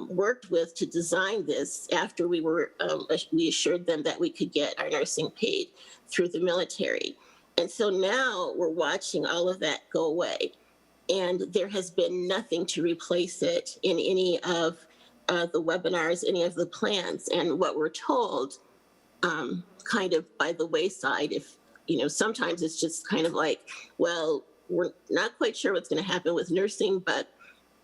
worked with to design this after we assured them that we could get our nursing paid through the military. And so now we're watching all of that go away. And there has been nothing to replace it in any of the webinars, any of the plans. And what we're told kind of by the wayside, if, sometimes it's just kind of like, well, we're not quite sure what's going to happen with nursing, but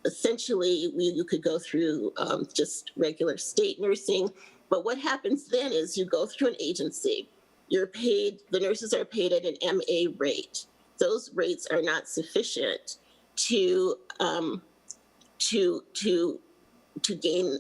essentially you could go through just regular state nursing. But what happens then is you go through an agency, the nurses are paid at an MA rate. Those rates are not sufficient to gain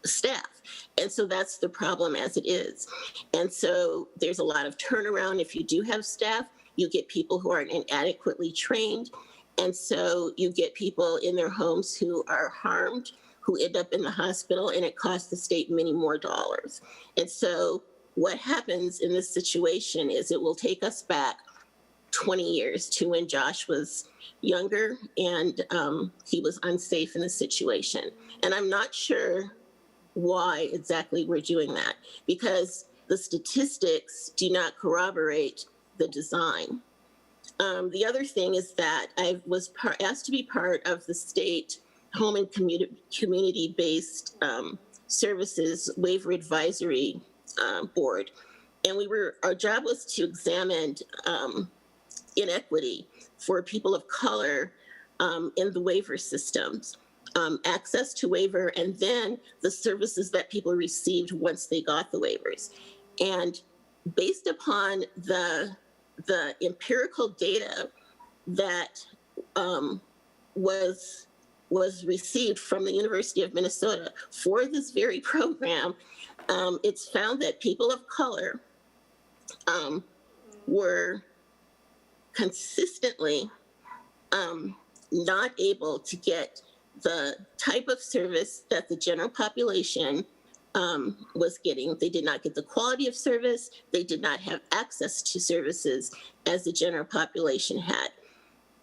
staff. And so that's the problem as it is. And so there's a lot of turnaround. If you do have staff, you get people who aren't inadequately trained. And so you get people in their homes who are harmed, who end up in the hospital, and it costs the state many more dollars. And so what happens in this situation is it will take us back 20 years to when Josh was younger and he was unsafe in the situation. And I'm not sure why exactly we're doing that, because the statistics do not corroborate the design. The other thing is that I was asked to be part of the state home and community-based services waiver advisory board. And our job was to examine inequity for people of color in the waiver systems, access to waiver, and then the services that people received once they got the waivers. And based upon the empirical data that was received from the University of Minnesota for this very program, it's found that people of color were consistently not able to get the type of service that the general population was getting. They did not get the quality of service. They did not have access to services as the general population had.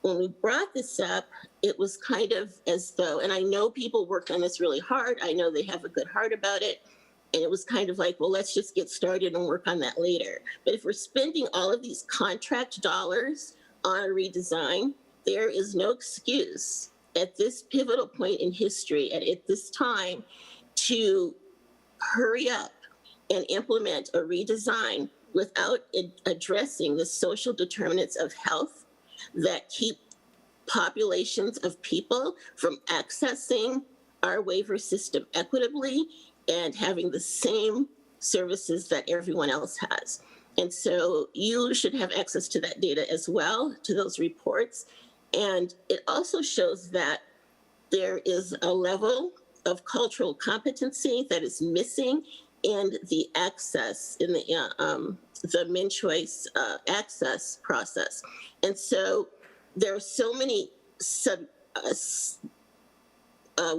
When we brought this up, it was kind of as though, and I know people worked on this really hard. I know they have a good heart about it. And it was kind of like, well, let's just get started and work on that later. But if we're spending all of these contract dollars on a redesign, there is no excuse at this pivotal point in history and at this time to hurry up and implement a redesign without addressing the social determinants of health that keep populations of people from accessing our waiver system equitably and having the same services that everyone else has. And so you should have access to that data as well, to those reports. And it also shows that there is a level of cultural competency that is missing in the access, in the min-choice access process. And so there are so many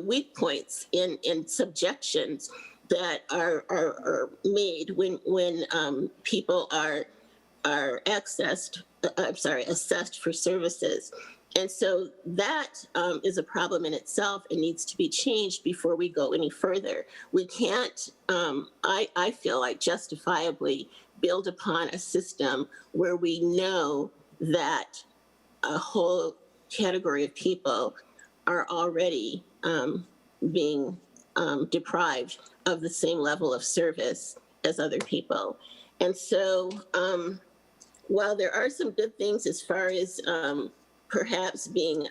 weak points in subjections that are made when people are assessed for services. And so that is a problem in itself and needs to be changed before we go any further. We can't, I feel like, justifiably build upon a system where we know that a whole category of people are already being deprived of the same level of service as other people. And so while there are some good things as far as perhaps being,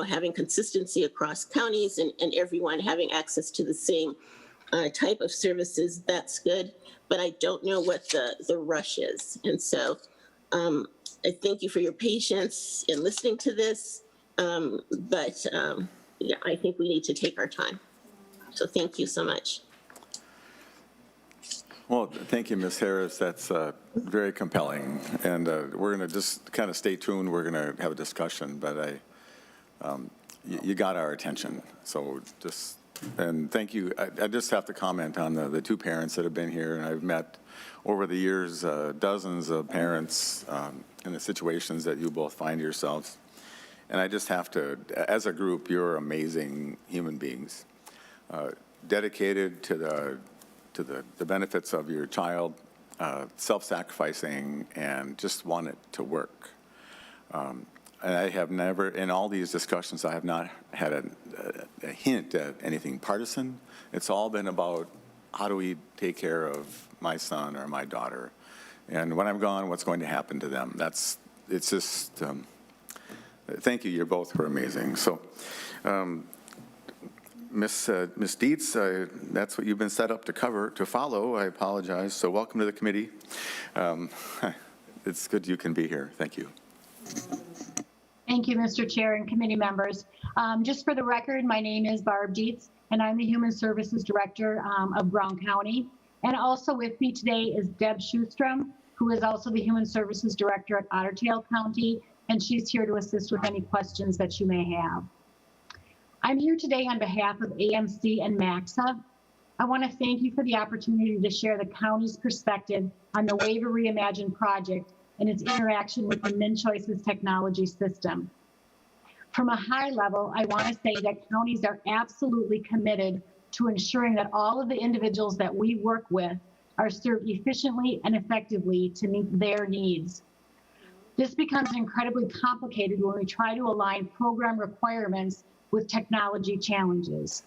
having consistency across counties and everyone having access to the same type of services, that's good. But I don't know what the rush is. And so I thank you for your patience in listening to this. But I think we need to take our time. So thank you so much. Well, thank you, Ms. Harris. That's very compelling. And we're going to just kind of stay tuned. We're going to have a discussion, but you got our attention. So and thank you. I just have to comment on the two parents that have been here. And I've met over the years dozens of parents in the situations that you both find yourselves. And I just have to, as a group, you're amazing human beings, dedicated to the benefits of your child, self-sacrificing, and just want it to work. And I have never, in all these discussions, I have not had a hint at anything partisan. It's all been about how do we take care of my son or my daughter, and when I'm gone, what's going to happen to them? It's just. Thank you. You both were amazing. So. Ms. Dietz, that's what you've been set up to follow. I apologize. So welcome to the committee. It's good you can be here. Thank you. Thank you, Mr. Chair and committee members. Just for the record, my name is Barb Dietz, and I'm the Human Services Director of Brown County. And also with me today is Deb Schustrom, who is also the Human Services Director at Otter Tail County, and she's here to assist with any questions that you may have. I'm here today on behalf of AMC and MAXA. I want to thank you for the opportunity to share the county's perspective on the Waiver Reimagine project and its interaction with the min-choices technology system. From a high level, I want to say that counties are absolutely committed to ensuring that all of the individuals that we work with are served efficiently and effectively to meet their needs. This becomes incredibly complicated when we try to align program requirements with technology challenges.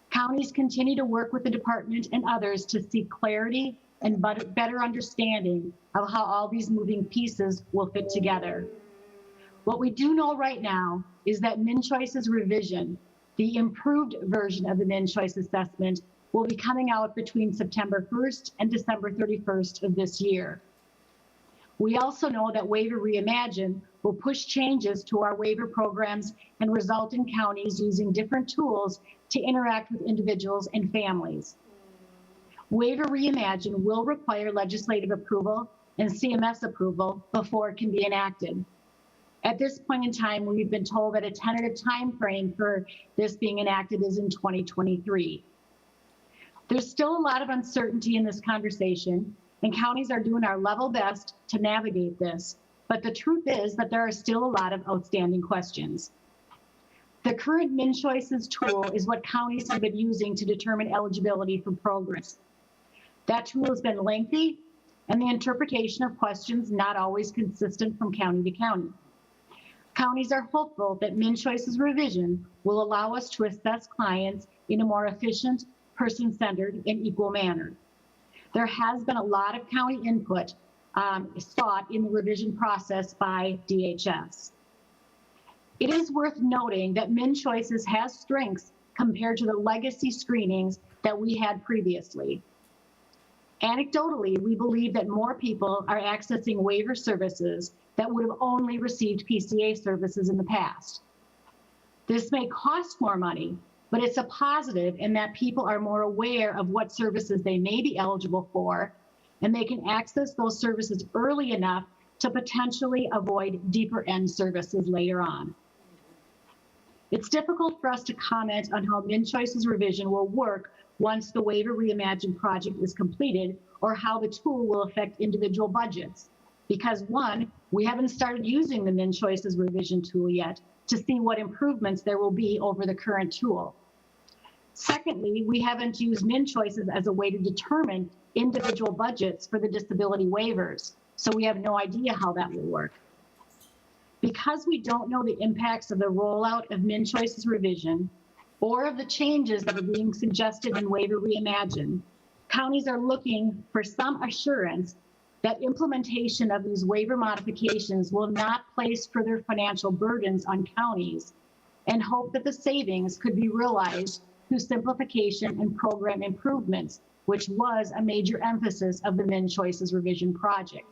Counties continue to work with the department and others to seek clarity and better understanding of how all these moving pieces will fit together. What we do know right now is that min-choices revision, the improved version of the min-choice assessment, will be coming out between September 1st and December 31st of this year. We also know that Waiver Reimagine will push changes to our waiver programs and result in counties using different tools to interact with individuals and families. Waiver Reimagine will require legislative approval and CMS approval before it can be enacted. At this point in time, we've been told that a tentative time frame for this being enacted is in 2023. There's still a lot of uncertainty in this conversation, and counties are doing our level best to navigate this. But the truth is that there are still a lot of outstanding questions. The current min-choices tool is what counties have been using to determine eligibility for programs. That tool has been lengthy, and the interpretation of questions not always consistent from county to county. Counties are hopeful that MnChoice's revision will allow us to assess clients in a more efficient, person-centered, and equal manner. There has been a lot of county input sought in the revision process by DHS. It is worth noting that MnChoices has strengths compared to the legacy screenings that we had previously. Anecdotally, we believe that more people are accessing waiver services that would have only received PCA services in the past. This may cost more money, but it's a positive in that people are more aware of what services they may be eligible for, and they can access those services early enough to potentially avoid deeper end services later on. It's difficult for us to comment on how MnChoice's revision will work once the Waiver Reimagine project is completed, or how the tool will affect individual budgets. Because one, we haven't started using the MnChoice's revision tool yet to see what improvements there will be over the current tool. Secondly, we haven't used MnChoices as a way to determine individual budgets for the disability waivers, so we have no idea how that will work. Because we don't know the impacts of the rollout of MnChoice's revision or of the changes that are being suggested in Waiver Reimagine, counties are looking for some assurance that implementation of these waiver modifications will not place further financial burdens on counties, and hope that the savings could be realized through simplification and program improvements, which was a major emphasis of the MnChoices revision project.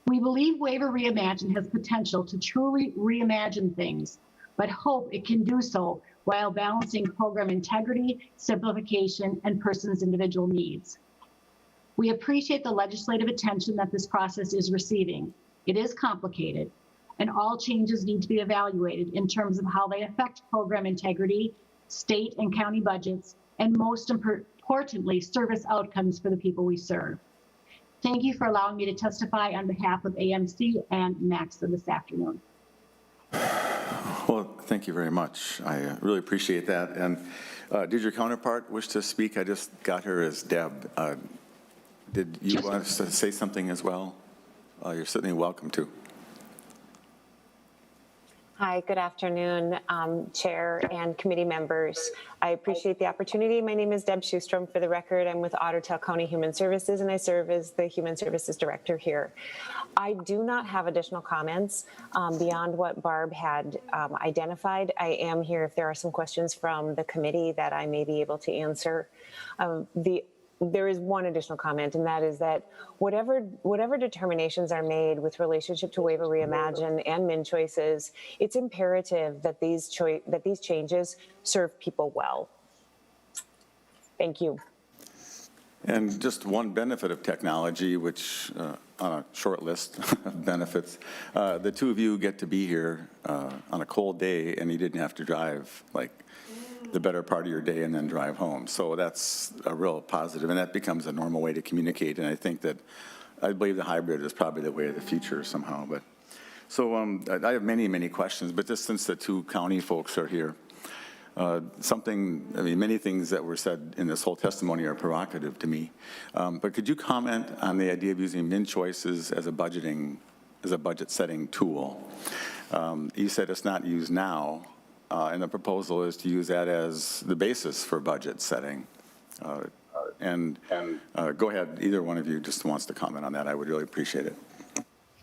We believe Waiver Reimagine has potential to truly reimagine things, but hope it can do so while balancing program integrity, simplification, and persons' individual needs. We appreciate the legislative attention that this process is receiving. It is complicated, and all changes need to be evaluated in terms of how they affect program integrity, state and county budgets, and most importantly, service outcomes for the people we serve. Thank you for allowing me to testify on behalf of AMC and MAXA this afternoon. Well, thank you very much. I really appreciate that. And did your counterpart wish to speak? I just got her as Deb. Did you want us to say something as well? You're certainly welcome to. Hi, good afternoon, Chair and committee members. I appreciate the opportunity. My name is Deb Schustrom. For the record, I'm with Ottertail County Human Services, and I serve as the Human Services Director here. I do not have additional comments beyond what Barb had identified. I am here if there are some questions from the committee that I may be able to answer. There is one additional comment, and that is that whatever determinations are made with relationship to Waiver Reimagine and MnChoices, it's imperative that these changes serve people well. Thank you. And just one benefit of technology, which on a short list of benefits, the two of you get to be here on a cold day, and you didn't have to drive like the better part of your day and then drive home. So that's a real positive, and that becomes a normal way to communicate. And I believe the hybrid is probably the way of the future somehow. But so I have many questions, but just since the two county folks are here, many things that were said in this whole testimony are provocative to me. But could you comment on the idea of using MnChoices as a budget setting tool? You said it's not used now. And the proposal is to use that as the basis for budget setting. Go ahead, either one of you just wants to comment on that. I would really appreciate it.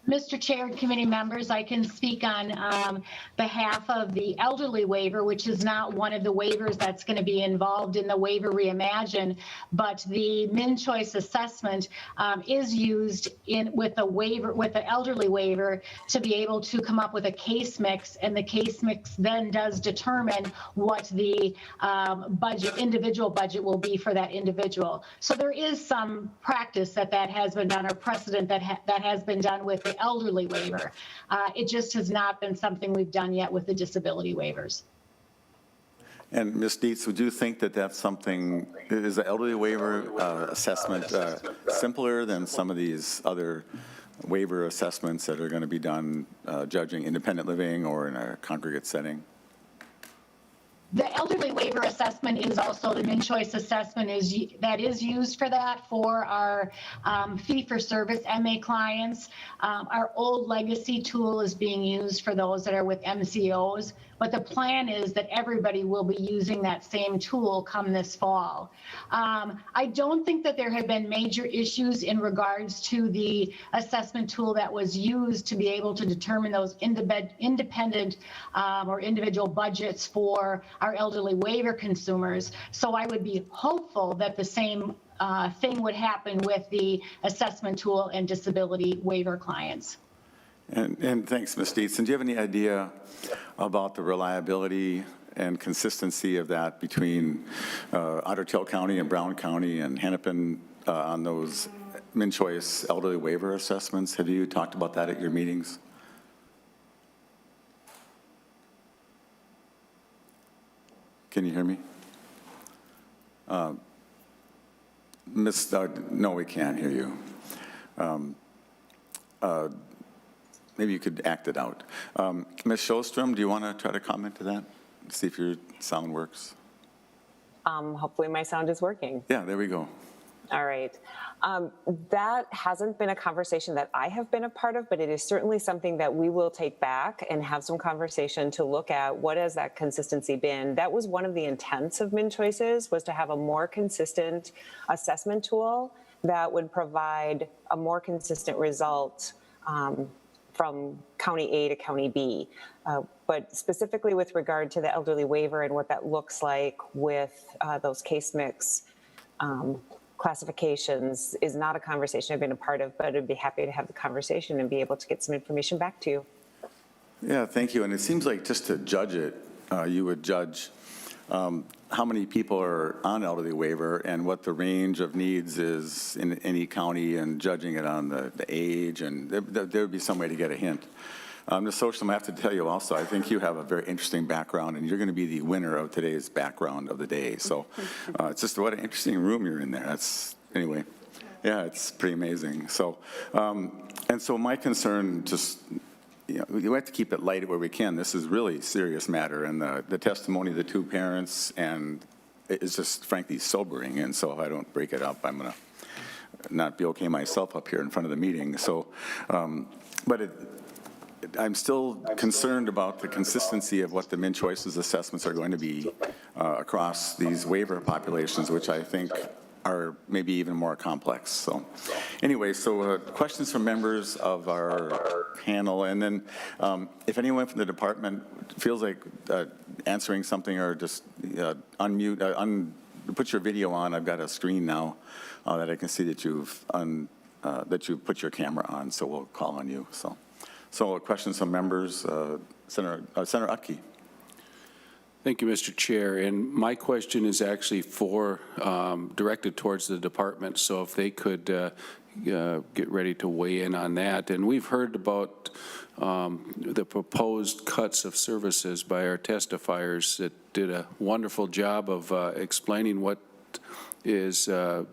Mr. Chair and committee members, I can speak on behalf of the elderly waiver, which is not one of the waivers that's going to be involved in the Waiver Reimagine, but the MnChoice assessment is used with the elderly waiver to be able to come up with a case mix, and the case mix then does determine what the individual budget will be for that individual. So there is some practice that has been done, or precedent that has been done with the elderly waiver. It just has not been something we've done yet with the disability waivers. And Ms. Dietz, would you think that that's something, is the elderly waiver assessment simpler than some of these other waiver assessments that are going to be done judging independent living or in a congregate setting? The elderly waiver assessment is also the min-choice assessment that is used for that for our fee-for-service MA clients. Our old legacy tool is being used for those that are with MCOs, but the plan is that everybody will be using that same tool come this fall. I don't think that there have been major issues in regards to the assessment tool that was used to be able to determine those independent or individual budgets for our elderly waiver consumers. So I would be hopeful that the same thing would happen with the assessment tool and disability waiver clients. And thanks, Ms. Dietz. And do you have any idea about the reliability and consistency of that between Otter Tail County and Brown County and Hennepin on those min-choice elderly waiver assessments? Have you talked about that at your meetings? Can you hear me? No, we can't hear you. Maybe you could act it out. Ms. Sjostrom, do you want to try to comment to that? See if your sound works. Hopefully my sound is working. Yeah, there we go. All right. That hasn't been a conversation that I have been a part of, but it is certainly something that we will take back and have some conversation to look at what has that consistency been. That was one of the intents of Min Choices, was to have a more consistent assessment tool that would provide a more consistent result from County A to County B. But specifically with regard to the elderly waiver and what that looks like with those case mix classifications is not a conversation I've been a part of, but I'd be happy to have the conversation and be able to get some information back to you. Yeah, thank you. And it seems like just to judge it, you would judge how many people are on elderly waiver and what the range of needs is in any county, and judging it on the age, and there would be some way to get a hint. Ms. Sjostrom, I have to tell you also, I think you have a very interesting background, and you're going to be the winner of today's background of the day. So it's just what an interesting room you're in there. That's, anyway, yeah, it's pretty amazing. So, and so my concern, just, you know, we have to keep it light where we can. This is really serious matter, and the testimony of the two parents, and it's just frankly sobering. And so if I don't break it up, I'm going to not be okay myself up here in front of the meeting. So, but I'm still concerned about the consistency of what the Min Choices assessments are going to be across these waiver populations, which I think are maybe even more complex. So anyway, so questions from members of our panel, and then if anyone from the department feels like answering something, or just unmute, put your video on. I've got a screen now that I can see that you've put your camera on, so we'll call on you. So questions from members, Senator Utke. Thank you, Mr. Chair. And my question is actually directed towards the department. So if they could get ready to weigh in on that. And we've heard about the proposed cuts of services by our testifiers that did a wonderful job of explaining what is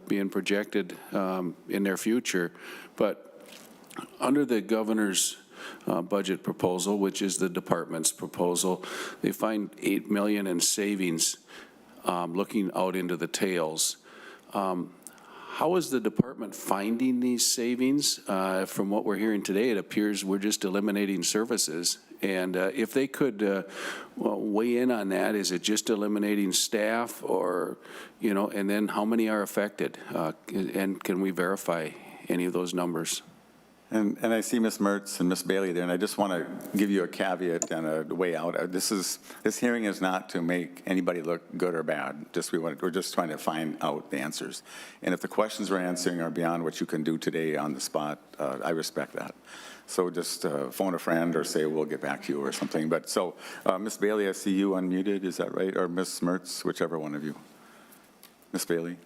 being projected in their future. But under the governor's budget proposal, which is the department's proposal, they find $8 million in savings looking out into the tails. How is the department finding these savings? From what we're hearing today, it appears we're just eliminating services. And if they could weigh in on that, is it just eliminating staff, or, you know, and then how many are affected? And can we verify any of those numbers? And I see Ms. Mertz and Ms. Bailey there, and I just want to give you a caveat and a way out. This hearing is not to make anybody look good or bad. We're just trying to find out the answers. And if the questions we're answering are beyond what you can do today on the spot, I respect that. So just phone a friend or say we'll get back to you or something. But so, Ms. Bailey, I see you unmuted. Is that right? Or Ms. Mertz, whichever one of you. Ms. Bailey, do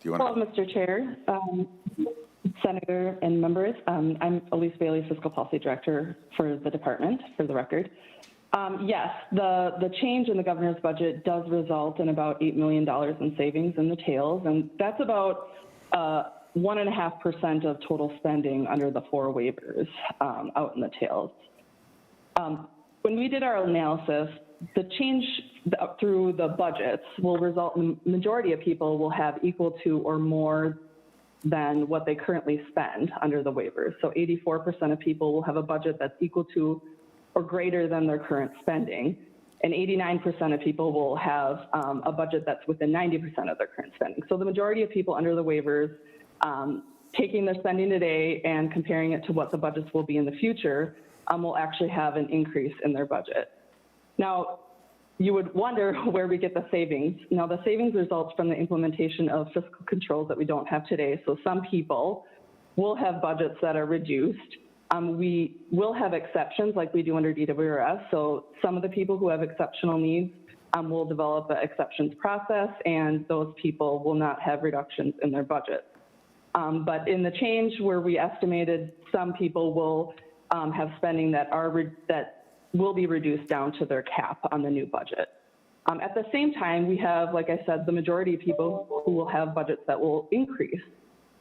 you want to? Well, Mr. Chair. Senator and members, I'm Elise Bailey, Fiscal Policy Director for the department, for the record. Yes, the change in the governor's budget does result in about $8 million in savings in the tails, and that's about 1.5% of total spending under the 4 waivers out in the tails. When we did our analysis, the change through the budgets will result in the majority of people will have equal to or more than what they currently spend under the waivers. So 84% of people will have a budget that's equal to or greater than their current spending. And 89% of people will have a budget that's within 90% of their current spending. So the majority of people under the waivers, taking their spending today and comparing it to what the budgets will be in the future, will actually have an increase in their budget. Now, you would wonder where we get the savings. Now, the savings results from the implementation of fiscal controls that we don't have today. So some people will have budgets that are reduced. We will have exceptions like we do under DWRS. So some of the people who have exceptional needs will develop an exceptions process, and those people will not have reductions in their budget. But in the change where we estimated some people will have spending that will be reduced down to their cap on the new budget. At the same time, we have, like I said, the majority of people who will have budgets that will increase.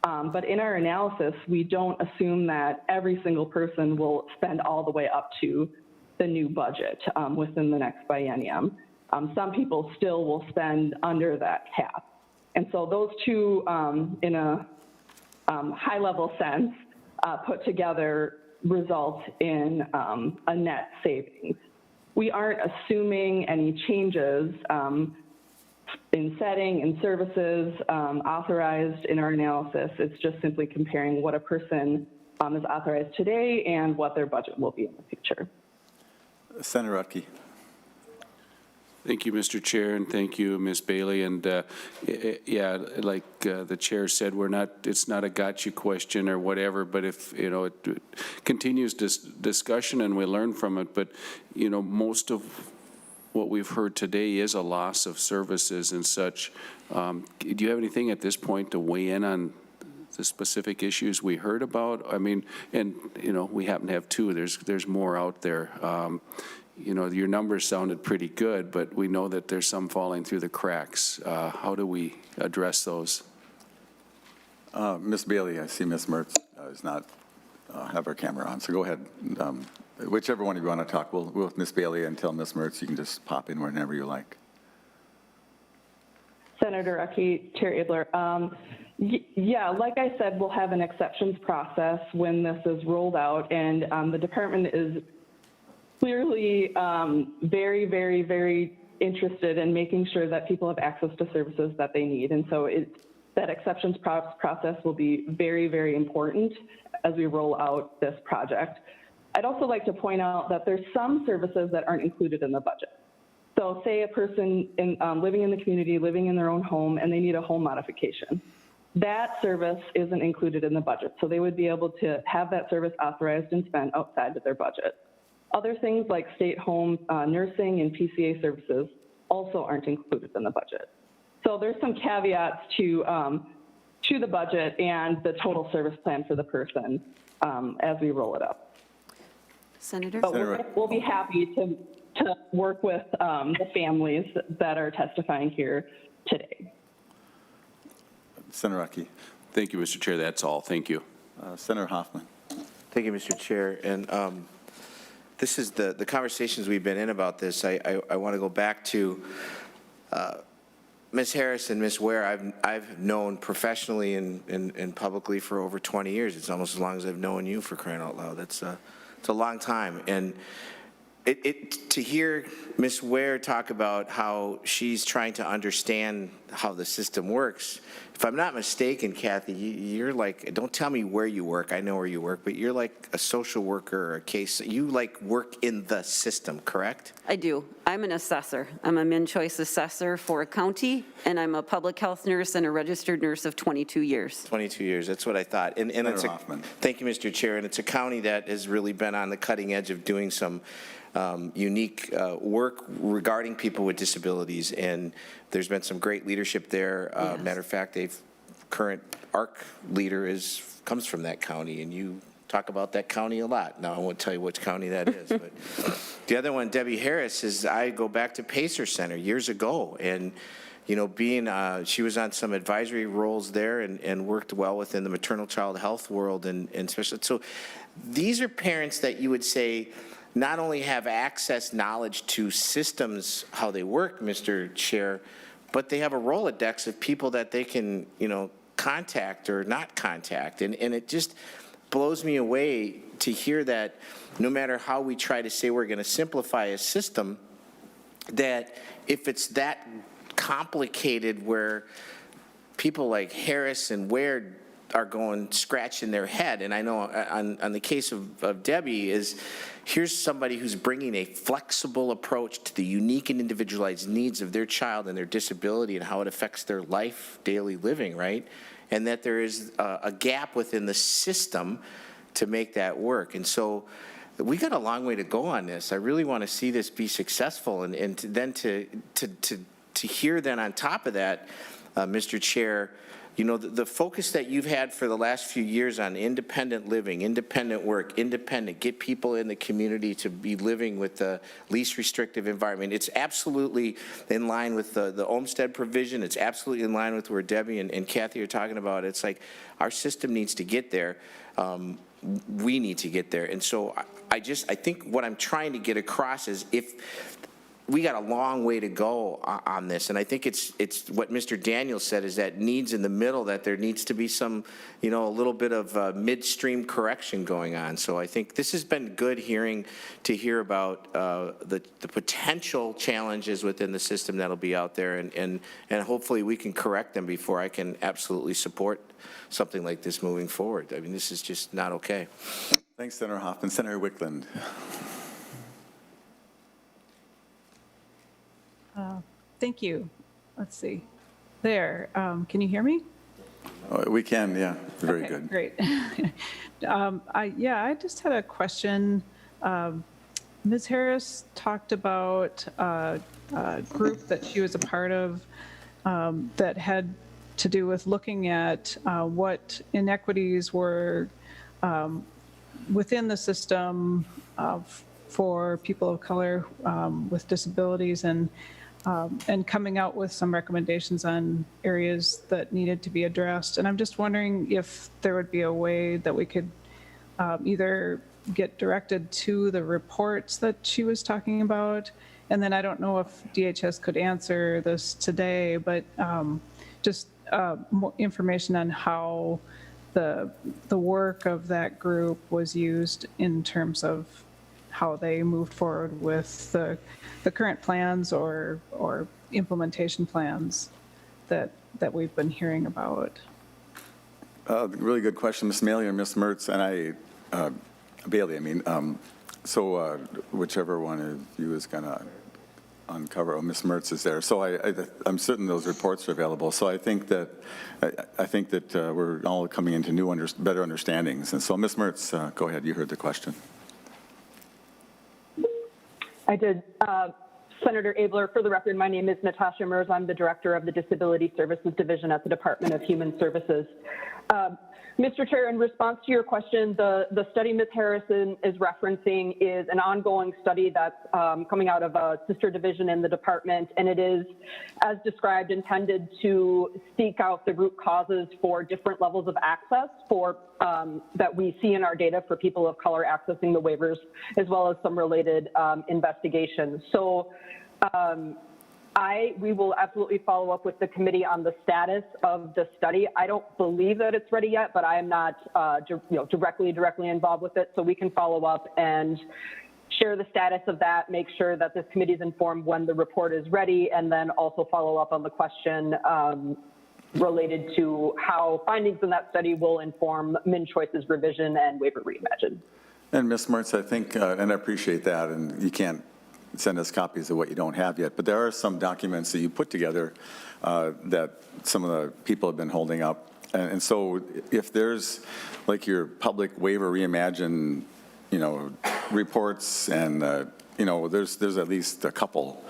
But in our analysis, we don't assume that every single person will spend all the way up to the new budget within the next biennium. Some people still will spend under that cap. And so those two, in a high-level sense, put together result in a net savings. We aren't assuming any changes in setting and services authorized in our analysis. It's just simply comparing what a person is authorized today and what their budget will be in the future. Senator Utke. Thank you, Mr. Chair, and thank you, Ms. Bailey. And yeah, like the chair said, it's not a gotcha question or whatever, but if, it continues this discussion and we learn from it, but, most of what we've heard today is a loss of services and such. Do you have anything at this point to weigh in on the specific issues we heard about? I mean, and, we happen to have two. There's more out there. Your numbers sounded pretty good, but we know that there's some falling through the cracks. How do we address those? Ms. Bailey, I see Ms. Mertz does not have her camera on, so go ahead. Whichever one of you want to talk, we'll with Ms. Bailey until Ms. Mertz. You can just pop in whenever you like. Senator Utke, Chair Abler. Yeah, like I said, we'll have an exceptions process when this is rolled out, and the department is clearly very, very, very interested in making sure that people have access to services that they need. And so that exceptions process will be very, very important as we roll out this project. I'd also like to point out that there's some services that aren't included in the budget. So say a person living in the community, living in their own home, and they need a home modification. That service isn't included in the budget. So they would be able to have that service authorized and spent outside of their budget. Other things like stay-at-home nursing and PCA services also aren't included in the budget. So there's some caveats to the budget and the total service plan for the person as we roll it up. Senator? But we'll be happy to work with the families that are testifying here today. Senator Utke. Thank you, Mr. Chair. That's all. Thank you. Senator Hoffman. Thank you, Mr. Chair. And this is the conversations we've been in about this. I want to go back to Ms. Harris and Ms. Ware. I've known professionally and publicly for over 20 years. It's almost as long as I've known you, for crying out loud. It's a long time. And to hear Ms. Ware talk about how she's trying to understand how the system works, if I'm not mistaken, Kathy, you're like, don't tell me where you work, I know where you work, but you're like a social worker or a case, you like work in the system, correct? I do. I'm an assessor. I'm a min-choice assessor for a county, and I'm a public health nurse and a registered nurse of 22 years. 22 years, that's what I thought. And it's thank you, Mr. Chair, and it's a county that has really been on the cutting edge of doing some unique work regarding people with disabilities, and there's been some great leadership there. Yes. Matter of fact, current ARC leader comes from that county, and you talk about that county a lot. Now I won't tell you which county that is, but the other one, Debbie Harris, I go back to Pacer Center years ago, and she was on some advisory roles there and worked well within the maternal child health world and especially. So these are parents that you would say not only have access, knowledge to systems, how they work, Mr. Chair, but they have a Rolodex of people that they can, contact or not contact. And it just blows me away to hear that no matter how we try to say we're going to simplify a system, that if it's that complicated where people like Harris and Ware are going scratching their head, and I know on the case of Debbie is, here's somebody who's bringing a flexible approach to the unique and individualized needs of their child and their disability and how it affects their life, daily living, right? And that there is a gap within the system to make that work. And so we got a long way to go on this. I really want to see this be successful, and then to hear then on top of that, Mr. Chair, the focus that you've had for the last few years on independent living, independent work, get people in the community to be living with the least restrictive environment. It's absolutely in line with the Olmstead provision. It's absolutely in line with where Debbie and Kathy are talking about. It's like our system needs to get there. We need to get there. And so I think what I'm trying to get across is we got a long way to go on this, and I think it's what Mr. Daniels said, is that needs in the middle, that there needs to be some, a little bit of midstream correction going on. So I think this has been good to hear about the potential challenges within the system that'll be out there, and hopefully we can correct them before I can absolutely support something like this moving forward. I mean, this is just not okay. Thanks, Senator Hoffman. Senator Wickland. Thank you. Let's see. There. Can you hear me? We can, yeah. Very okay, good. Great. I just had a question. Ms. Harris talked about a group that she was a part of that had to do with looking at what inequities were within the system for people of color with disabilities, and coming out with some recommendations on areas that needed to be addressed. And I'm just wondering if there would be a way that we could either get directed to the reports that she was talking about, and then I don't know if DHS could answer this today, but just more information on how the work of that group was used in terms of how they moved forward with the current plans or implementation plans that we've been hearing about. Really good question, Ms. Maley or Ms. Mertz, and Bailey, I mean. So whichever one of you is going to uncover, Ms. Mertz is there. So I'm certain those reports are available. So I think that we're all coming into better understandings. And so Ms. Mertz, go ahead. You heard the question. I did. Senator Abler, for the record, my name is Natasha Merz. I'm the Director of the Disability Services Division at the Department of Human Services. Mr. Chair, in response to your question, the study Ms. Harrison is referencing is an ongoing study that's coming out of a sister division in the department, and it is, as described, intended to seek out the root causes for different levels of access that we see in our data for people of color accessing the waivers, as well as some related investigations. So we will absolutely follow up with the committee on the status of the study. I don't believe that it's ready yet, but I am not directly involved with it, so we can follow up and share the status of that, make sure that this committee is informed when the report is ready, and then also follow up on the question related to how findings in that study will inform MnChoice's revision and Waiver Reimagine. And Ms. Mertz, I think, and I appreciate that, and you can't send us copies of what you don't have yet, but there are some documents that you put together that some of the people have been holding up. And so if there's like your public Waiver Reimagine, reports, and, there's at least a couple.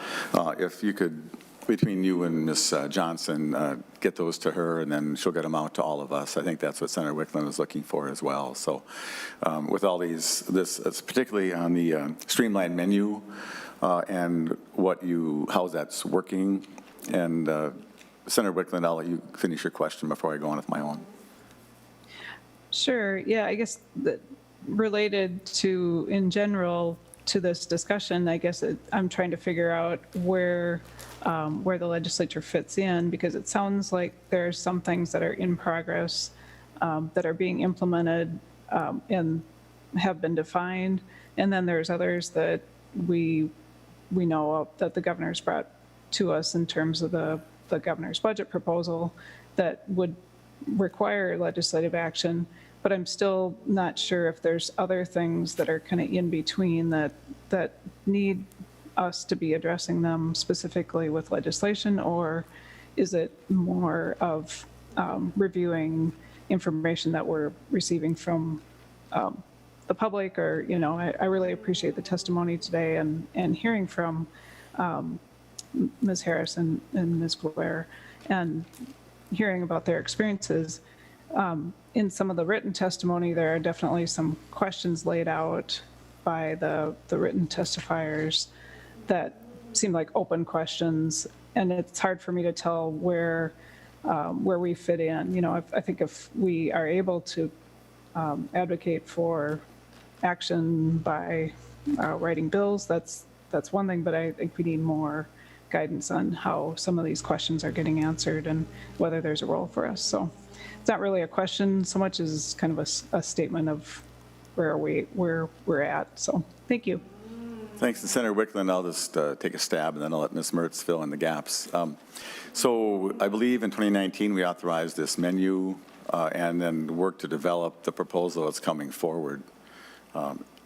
If you could, between you and Ms. Johnson, get those to her, and then she'll get them out to all of us. I think that's what Senator Wickland is looking for as well. So with all this particularly on the streamlined menu and how that's working. And Senator Wickland, I'll let you finish your question before I go on with my own. Sure. Yeah, I guess that related to, in general, to this discussion, I guess I'm trying to figure out where the legislature fits in, because it sounds like there's some things that are in progress that are being implemented and have been defined, and then there's others that we know of that the governor's brought to us in terms of the governor's budget proposal that would require legislative action. But I'm still not sure if there's other things that are kind of in between that need us to be addressing them specifically with legislation, or is it more of reviewing information that we're receiving from the public? Or, you know, I really appreciate the testimony today and hearing from Ms. Harris and Ms. Blair and hearing about their experiences. In some of the written testimony, there are definitely some questions laid out by the written testifiers that seem like open questions, and it's hard for me to tell where we fit in. You know, I think if we are able to advocate for action by writing bills, that's one thing, but I think we need more guidance on how some of these questions are getting answered and whether there's a role for us. So it's not really a question so much as kind of a statement of where we're at. So thank you. Thanks. And Senator Wickland, I'll just take a stab, and then I'll let Ms. Mertz fill in the gaps. So I believe in 2019, we authorized this menu and then worked to develop the proposal that's coming forward.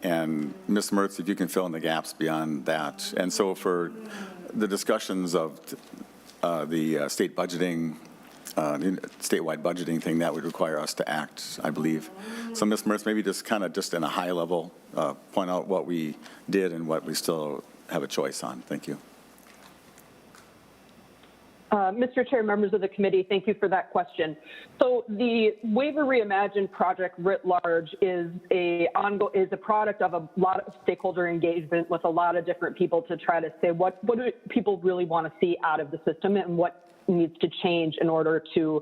And Ms. Mertz, if you can fill in the gaps beyond that. And so for the discussions of the state budgeting, statewide budgeting thing, that would require us to act, I believe. So Ms. Mertz, maybe just kind of just in a high level, point out what we did and what we still have a choice on. Thank you. Mr. Chair, members of the committee, thank you for that question. So the Waiver Reimagined project writ large is a product of a lot of stakeholder engagement with a lot of different people to try to say what do people really want to see out of the system and what needs to change in order to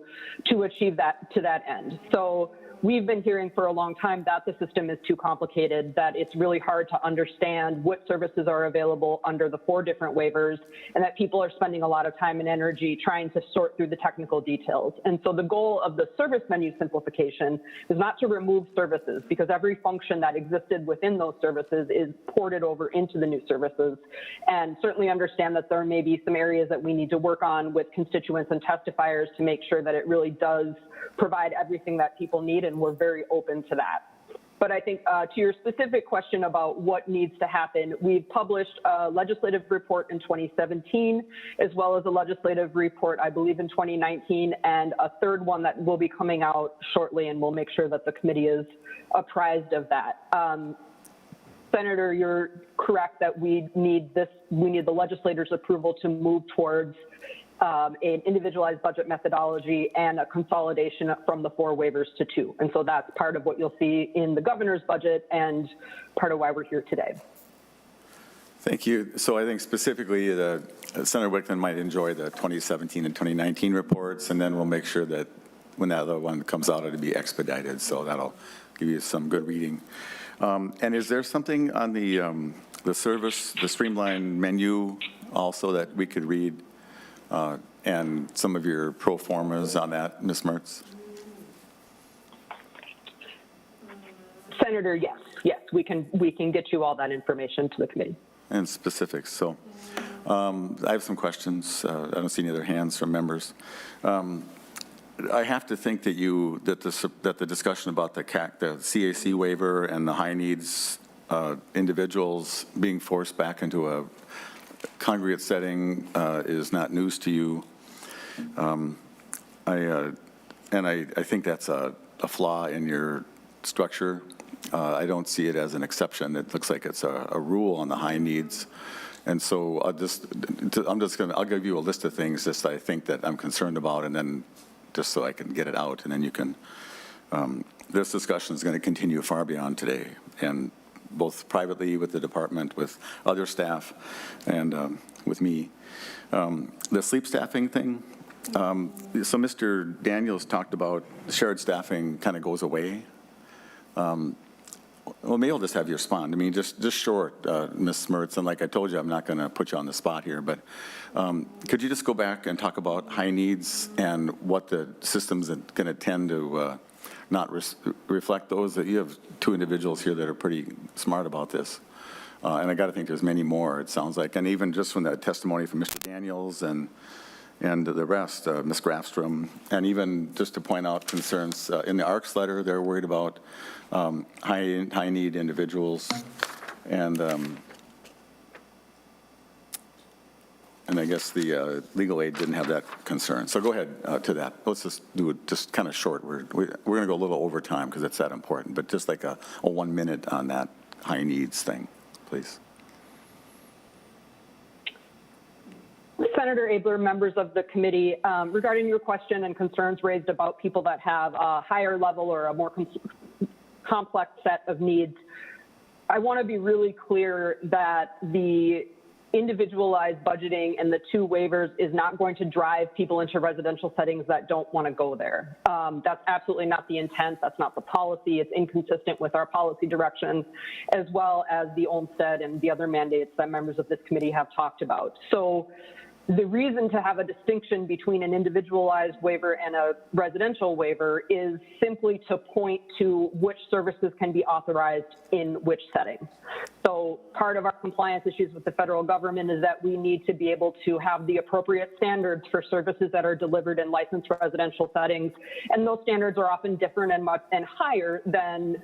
achieve that to that end. So we've been hearing for a long time that the system is too complicated, that it's really hard to understand what services are available under the 4 different waivers, and that people are spending a lot of time and energy trying to sort through the technical details. And so the goal of the service menu simplification is not to remove services, because every function that existed within those services is ported over into the new services, and certainly understand that there may be some areas that we need to work on with constituents and testifiers to make sure that it really does provide everything that people need, and we're very open to that. But I think to your specific question about what needs to happen, we've published a legislative report in 2017, as well as a legislative report, I believe, in 2019, and a third one that will be coming out shortly, and we'll make sure that the committee is apprised of that. Senator, you're correct that we need the legislators' approval to move towards an individualized budget methodology and a consolidation from the 4 waivers to 2. And so that's part of what you'll see in the governor's budget and part of why we're here today. Thank you. So I think specifically Senator Wickland might enjoy the 2017 and 2019 reports, and then we'll make sure that when that other one comes out, it'll be expedited. So that'll give you some good reading. And is there something on the service, the streamlined menu also that we could read? And some of your pro formas on that, Ms. Mertz? Senator, yes, we can get you all that information to the committee. And specifics. So I have some questions. I don't see any other hands from members. I have to think that that the discussion about the CAC waiver and the high needs individuals being forced back into a congregate setting is not news to you. I think that's a flaw in your structure. I don't see it as an exception. It looks like it's a rule on the high needs. And so I'll give you a list of things just I think that I'm concerned about, and then just so I can get it out, and then you can, this discussion is going to continue far beyond today, and both privately with the department, with other staff, and with me. The sleep staffing thing, so Mr. Daniels talked about shared staffing kind of goes away. Well, maybe I'll just have you respond. I mean, just short, Ms. Smertz, and like I told you, I'm not going to put you on the spot here, but could you just go back and talk about high needs and what the system's going to tend to not reflect those? That you have two individuals here that are pretty smart about this. And I got to think there's many more, it sounds like. And even just from the testimony from Mr. Daniels and the rest, Ms. Grafstrom, and even just to point out concerns in the ARC's letter, they're worried about high need individuals, and I guess the legal aid didn't have that concern. So go ahead to that. Let's just do it just kind of short. We're going to go a little over time because it's that important, but just like a 1 minute on that high needs thing, please. Senator Abler, members of the committee, regarding your question and concerns raised about people that have a higher level or a more complex set of needs, I want to be really clear that the individualized budgeting and the 2 waivers is not going to drive people into residential settings that don't want to go there. That's absolutely not the intent. That's not the policy. It's inconsistent with our policy direction, as well as the Olmstead and the other mandates that members of this committee have talked about. So the reason to have a distinction between an individualized waiver and a residential waiver is simply to point to which services can be authorized in which setting. So part of our compliance issues with the federal government is that we need to be able to have the appropriate standards for services that are delivered in licensed residential settings. And those standards are often different and higher than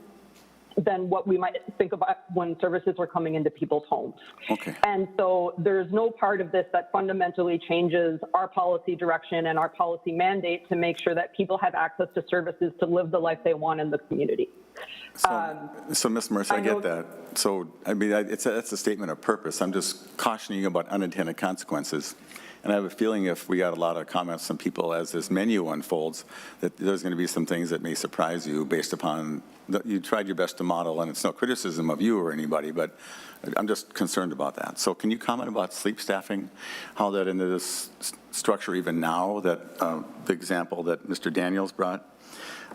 what we might think about when services are coming into people's homes. Okay. And so there's no part of this that fundamentally changes our policy direction and our policy mandate to make sure that people have access to services to live the life they want in the community. So Ms. Mercer, I get that. So, I mean, that's a statement of purpose. I'm just cautioning you about unintended consequences. And I have a feeling if we got a lot of comments from people as this menu unfolds, that there's going to be some things that may surprise you based upon that you tried your best to model, and it's no criticism of you or anybody, but I'm just concerned about that. So can you comment about sleep staffing, how that into this structure even now, that the example that Mr. Daniels brought,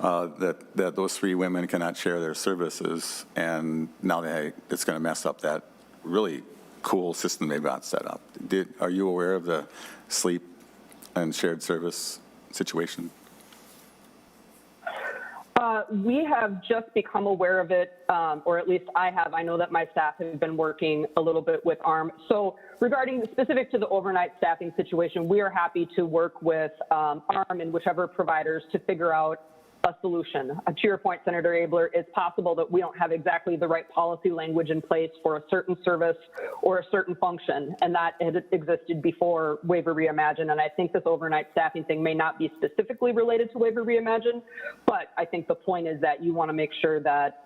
that those 3 women cannot share their services, and now it's going to mess up that really cool system they've got set up. Are you aware of the sleep and shared service situation? We have just become aware of it, or at least I have. I know that my staff have been working a little bit with ARM. So regarding specific to the overnight staffing situation, we are happy to work with ARM and whichever providers to figure out a solution. To your point, Senator Abler, it's possible that we don't have exactly the right policy language in place for a certain service or a certain function, and that had existed before Waiver Reimagine. And I think this overnight staffing thing may not be specifically related to Waiver Reimagine, but I think the point is that you want to make sure that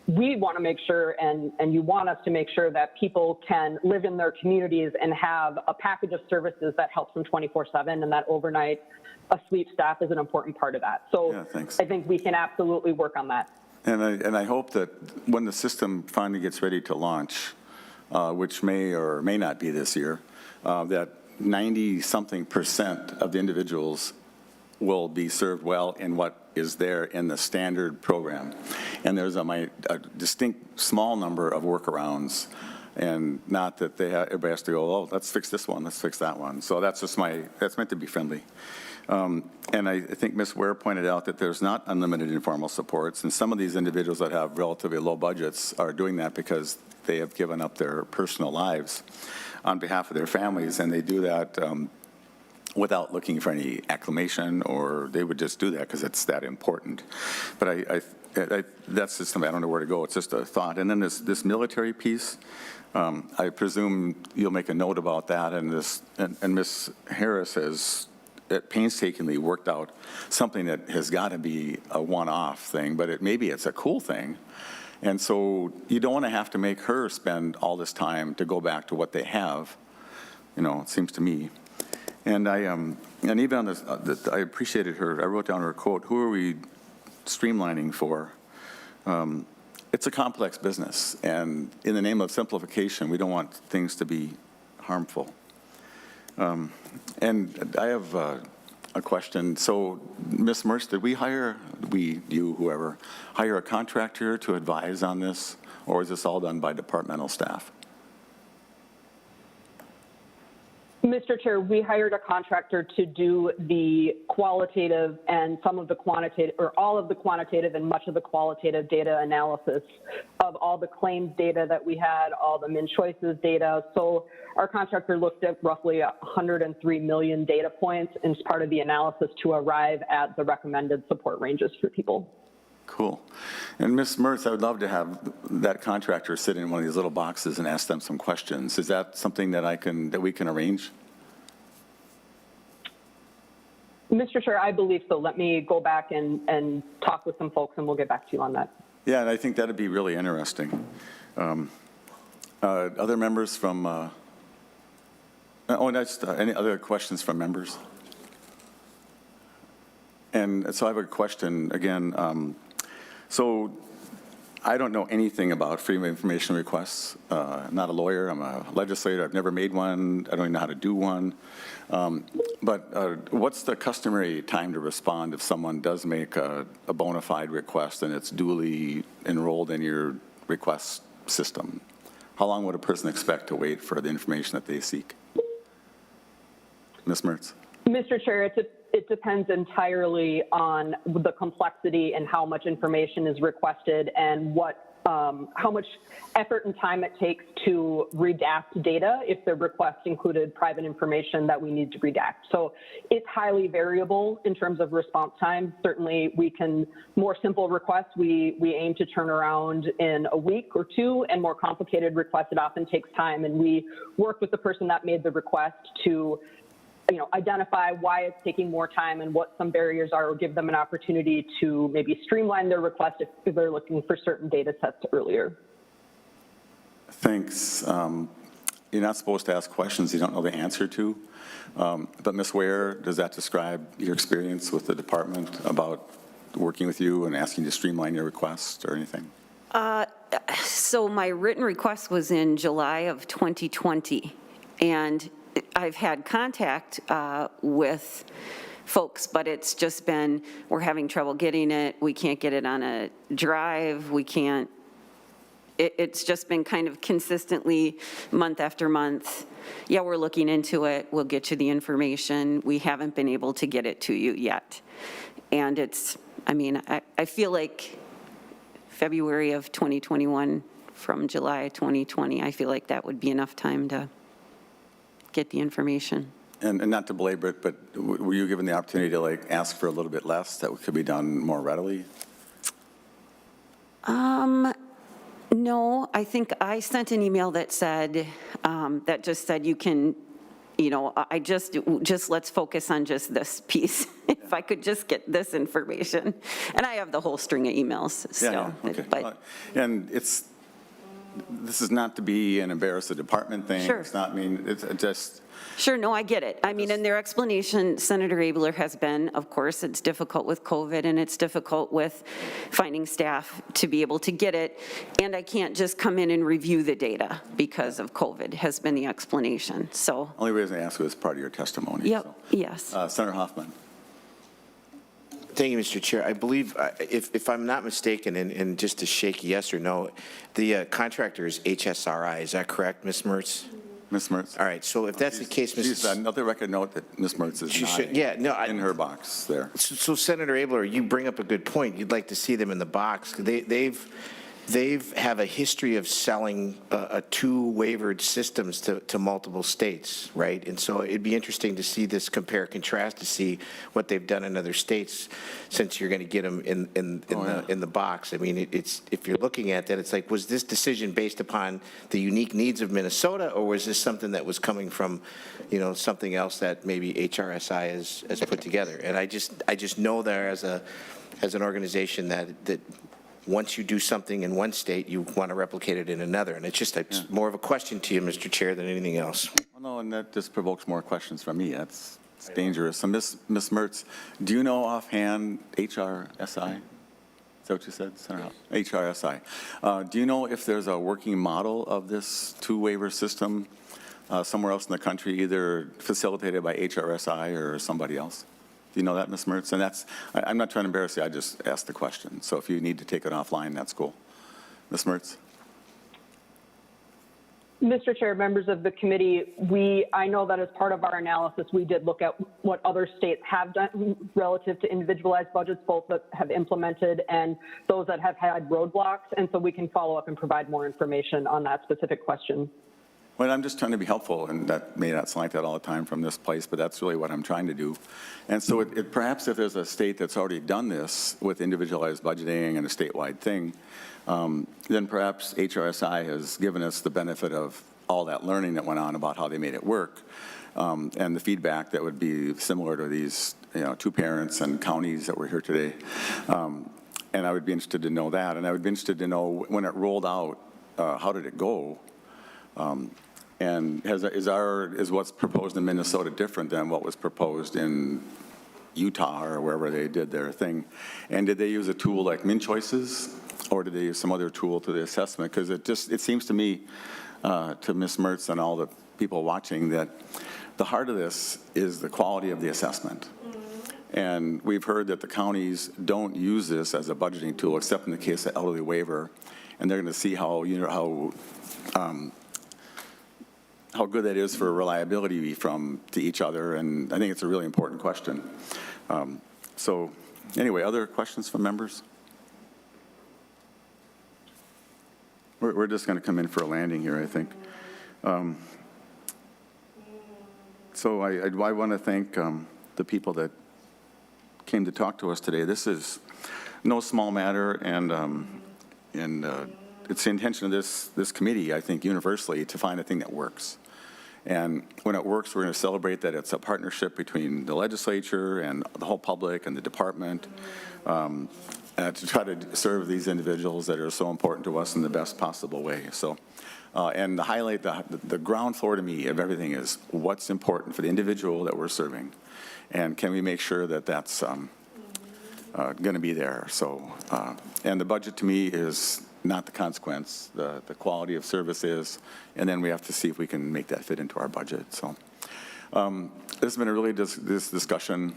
we want to make sure, and you want us to make sure that people can live in their communities and have a package of services that helps them 24/7, and that overnight sleep staff is an important part of that. So yeah, I think we can absolutely work on that. And I hope that when the system finally gets ready to launch, which may or may not be this year, that 90-something% of the individuals will be served well in what is there in the standard program. And there's a distinct small number of workarounds, and not that everybody has to go, oh, let's fix this one, let's fix that one. So that's just that's meant to be friendly. And I think Ms. Ware pointed out that there's not unlimited informal supports, and some of these individuals that have relatively low budgets are doing that because they have given up their personal lives on behalf of their families, and they do that without looking for any acclamation, or they would just do that because it's that important. But that's just something, I don't know where to go. It's just a thought. And then this military piece, I presume you'll make a note about that, and Ms. Harris has painstakingly worked out something that has got to be a one-off thing, but maybe it's a cool thing. And so you don't want to have to make her spend all this time to go back to what they have, it seems to me. And and even on this, I appreciated I wrote down her quote, who are we streamlining for? It's a complex business, and in the name of simplification, we don't want things to be harmful. And I have a question. So, Ms. Merce, did we hire, you, whoever, hire a contractor to advise on this? or is this all done by departmental staff? Mr. Chair, we hired a contractor to do the qualitative and some of the quantitative, or all of the quantitative and much of the qualitative data analysis of all the claims data that we had, all the min choices data. So our contractor looked at roughly 103 million data points as part of the analysis to arrive at the recommended support ranges for people. Cool. And Ms. Mertz, I would love to have that contractor sit in one of these little boxes and ask them some questions. Is that something that we can arrange? Mr. Chair, I believe so. Let me go back and talk with some folks, and we'll get back to you on that. Yeah, and I think that'd be really interesting. Other members from, any other questions from members? And so I have a question again. So I don't know anything about freedom of information requests. I'm not a lawyer, I'm a legislator, I've never made one, I don't even know how to do one. But what's the customary time to respond if someone does make a bona fide request and it's duly enrolled in your request system? How long would a person expect to wait for the information that they seek? Ms. Mertz. Mr. Chair, it depends entirely on the complexity and how much information is requested and how much effort and time it takes to redact data if the request included private information that we need to redact. So it's highly variable in terms of response time. Certainly more simple requests, we aim to turn around in a week or two, and more complicated requests, it often takes time. And we work with the person that made the request to identify why it's taking more time and what some barriers are, or give them an opportunity to maybe streamline their request if they're looking for certain data sets earlier. Thanks. You're not supposed to ask questions you don't know the answer to. But Ms. Ware, does that describe your experience with the department about working with you and asking you to streamline your request or anything? So my written request was in July of 2020, and I've had contact with folks, but it's just been, we're having trouble getting it. We can't get it on a drive. We can't, it's just been kind of consistently month after month. Yeah, we're looking into it. We'll get you the information. We haven't been able to get it to you yet. And it's, I feel like February of 2021 from July 2020, I feel like that would be enough time to get the information. And not to belabor it, but were you given the opportunity to ask for a little bit less that could be done more readily? No, I think I sent an email that said, that just said you can, I just let's focus on just this piece. If I could just get this information. And I have the whole string of emails still. Yeah, okay. But, and this is not to be an embarrass the department thing. Sure. It's not it's just. Sure, no, I get it. And their explanation, Senator Abler, has been, of course, it's difficult with COVID and it's difficult with finding staff to be able to get it. And I can't just come in and review the data because of COVID has been the explanation, so. Only reason I ask was part of your testimony. Yep, so. Yes. Senator Hoffman. Thank you, Mr. Chair. I believe, if I'm not mistaken, and just to shake yes or no, the contractor is HSRI. Is that correct, Ms. Mertz? Ms. Mertz. All right. So if that's the case, Ms. Another record note that Ms. Mertz is in her box there. So Senator Abler, you bring up a good point. You'd like to see them in the box. They have a history of selling two waivered systems to multiple states, right? And so it'd be interesting to see this compare contrast to see what they've done in other states, since you're going to get them in the box. It's if you're looking at that, it's like, was this decision based upon the unique needs of Minnesota, or was this something that was coming from, something else that maybe HRSI has put together? And I just know there as an organization that once you do something in one state, you want to replicate it in another. And it's more of a question to you, Mr. Chair, than anything else. Well, no, and that just provokes more questions from me. It's dangerous. So Ms. Mertz, do you know offhand HRSI? Is that what you said, Senator? HRSI. Do you know if there's a working model of this two-waiver system somewhere else in the country, either facilitated by HRSI or somebody else? Do you know that, Ms. Mertz? And I'm not trying to embarrass you, I just asked the question. So if you need to take it offline, that's cool. Ms. Mertz? Mr. Chair, members of the committee, I know that as part of our analysis, we did look at what other states have done relative to individualized budgets, both that have implemented and those that have had roadblocks. And so we can follow up and provide more information on that specific question. Well, I'm just trying to be helpful, and that may not sound like that all the time from this place, but that's really what I'm trying to do. And so perhaps if there's a state that's already done this with individualized budgeting and a statewide thing, then perhaps HRSI has given us the benefit of all that learning that went on about how they made it work, and the feedback that would be similar to these, two parents and counties that were here today. And I would be interested to know that, and I would be interested to know when it rolled out, how did it go? And is what's proposed in Minnesota different than what was proposed in Utah or wherever they did their thing? And did they use a tool like Min Choices, or did they use some other tool to the assessment? Because it seems to me, to Ms. Mertz and all the people watching, that the heart of this is the quality of the assessment. And we've heard that the counties don't use this as a budgeting tool, except in the case of elderly waiver, and they're going to see how good that is for reliability to each other, and I think it's a really important question. So anyway, other questions from members? We're just going to come in for a landing here, I think. So I want to thank the people that came to talk to us today. This is no small matter, and it's the intention of this committee, I think, universally, to find a thing that works. And when it works, we're going to celebrate that it's a partnership between the legislature and the whole public and the department to try to serve these individuals that are so important to us in the best possible way. So, and to highlight the ground floor to me of everything is what's important for the individual that we're serving, and can we make sure that that's going to be there. So, and the budget to me is not the consequence. The quality of service is, and then we have to see if we can make that fit into our budget. So this has been a really this discussion.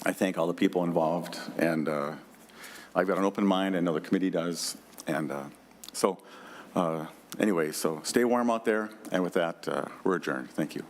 I thank all the people involved, and I've got an open mind. I know the committee does, and anyway, so stay warm out there, and with that, we're adjourned. Thank you.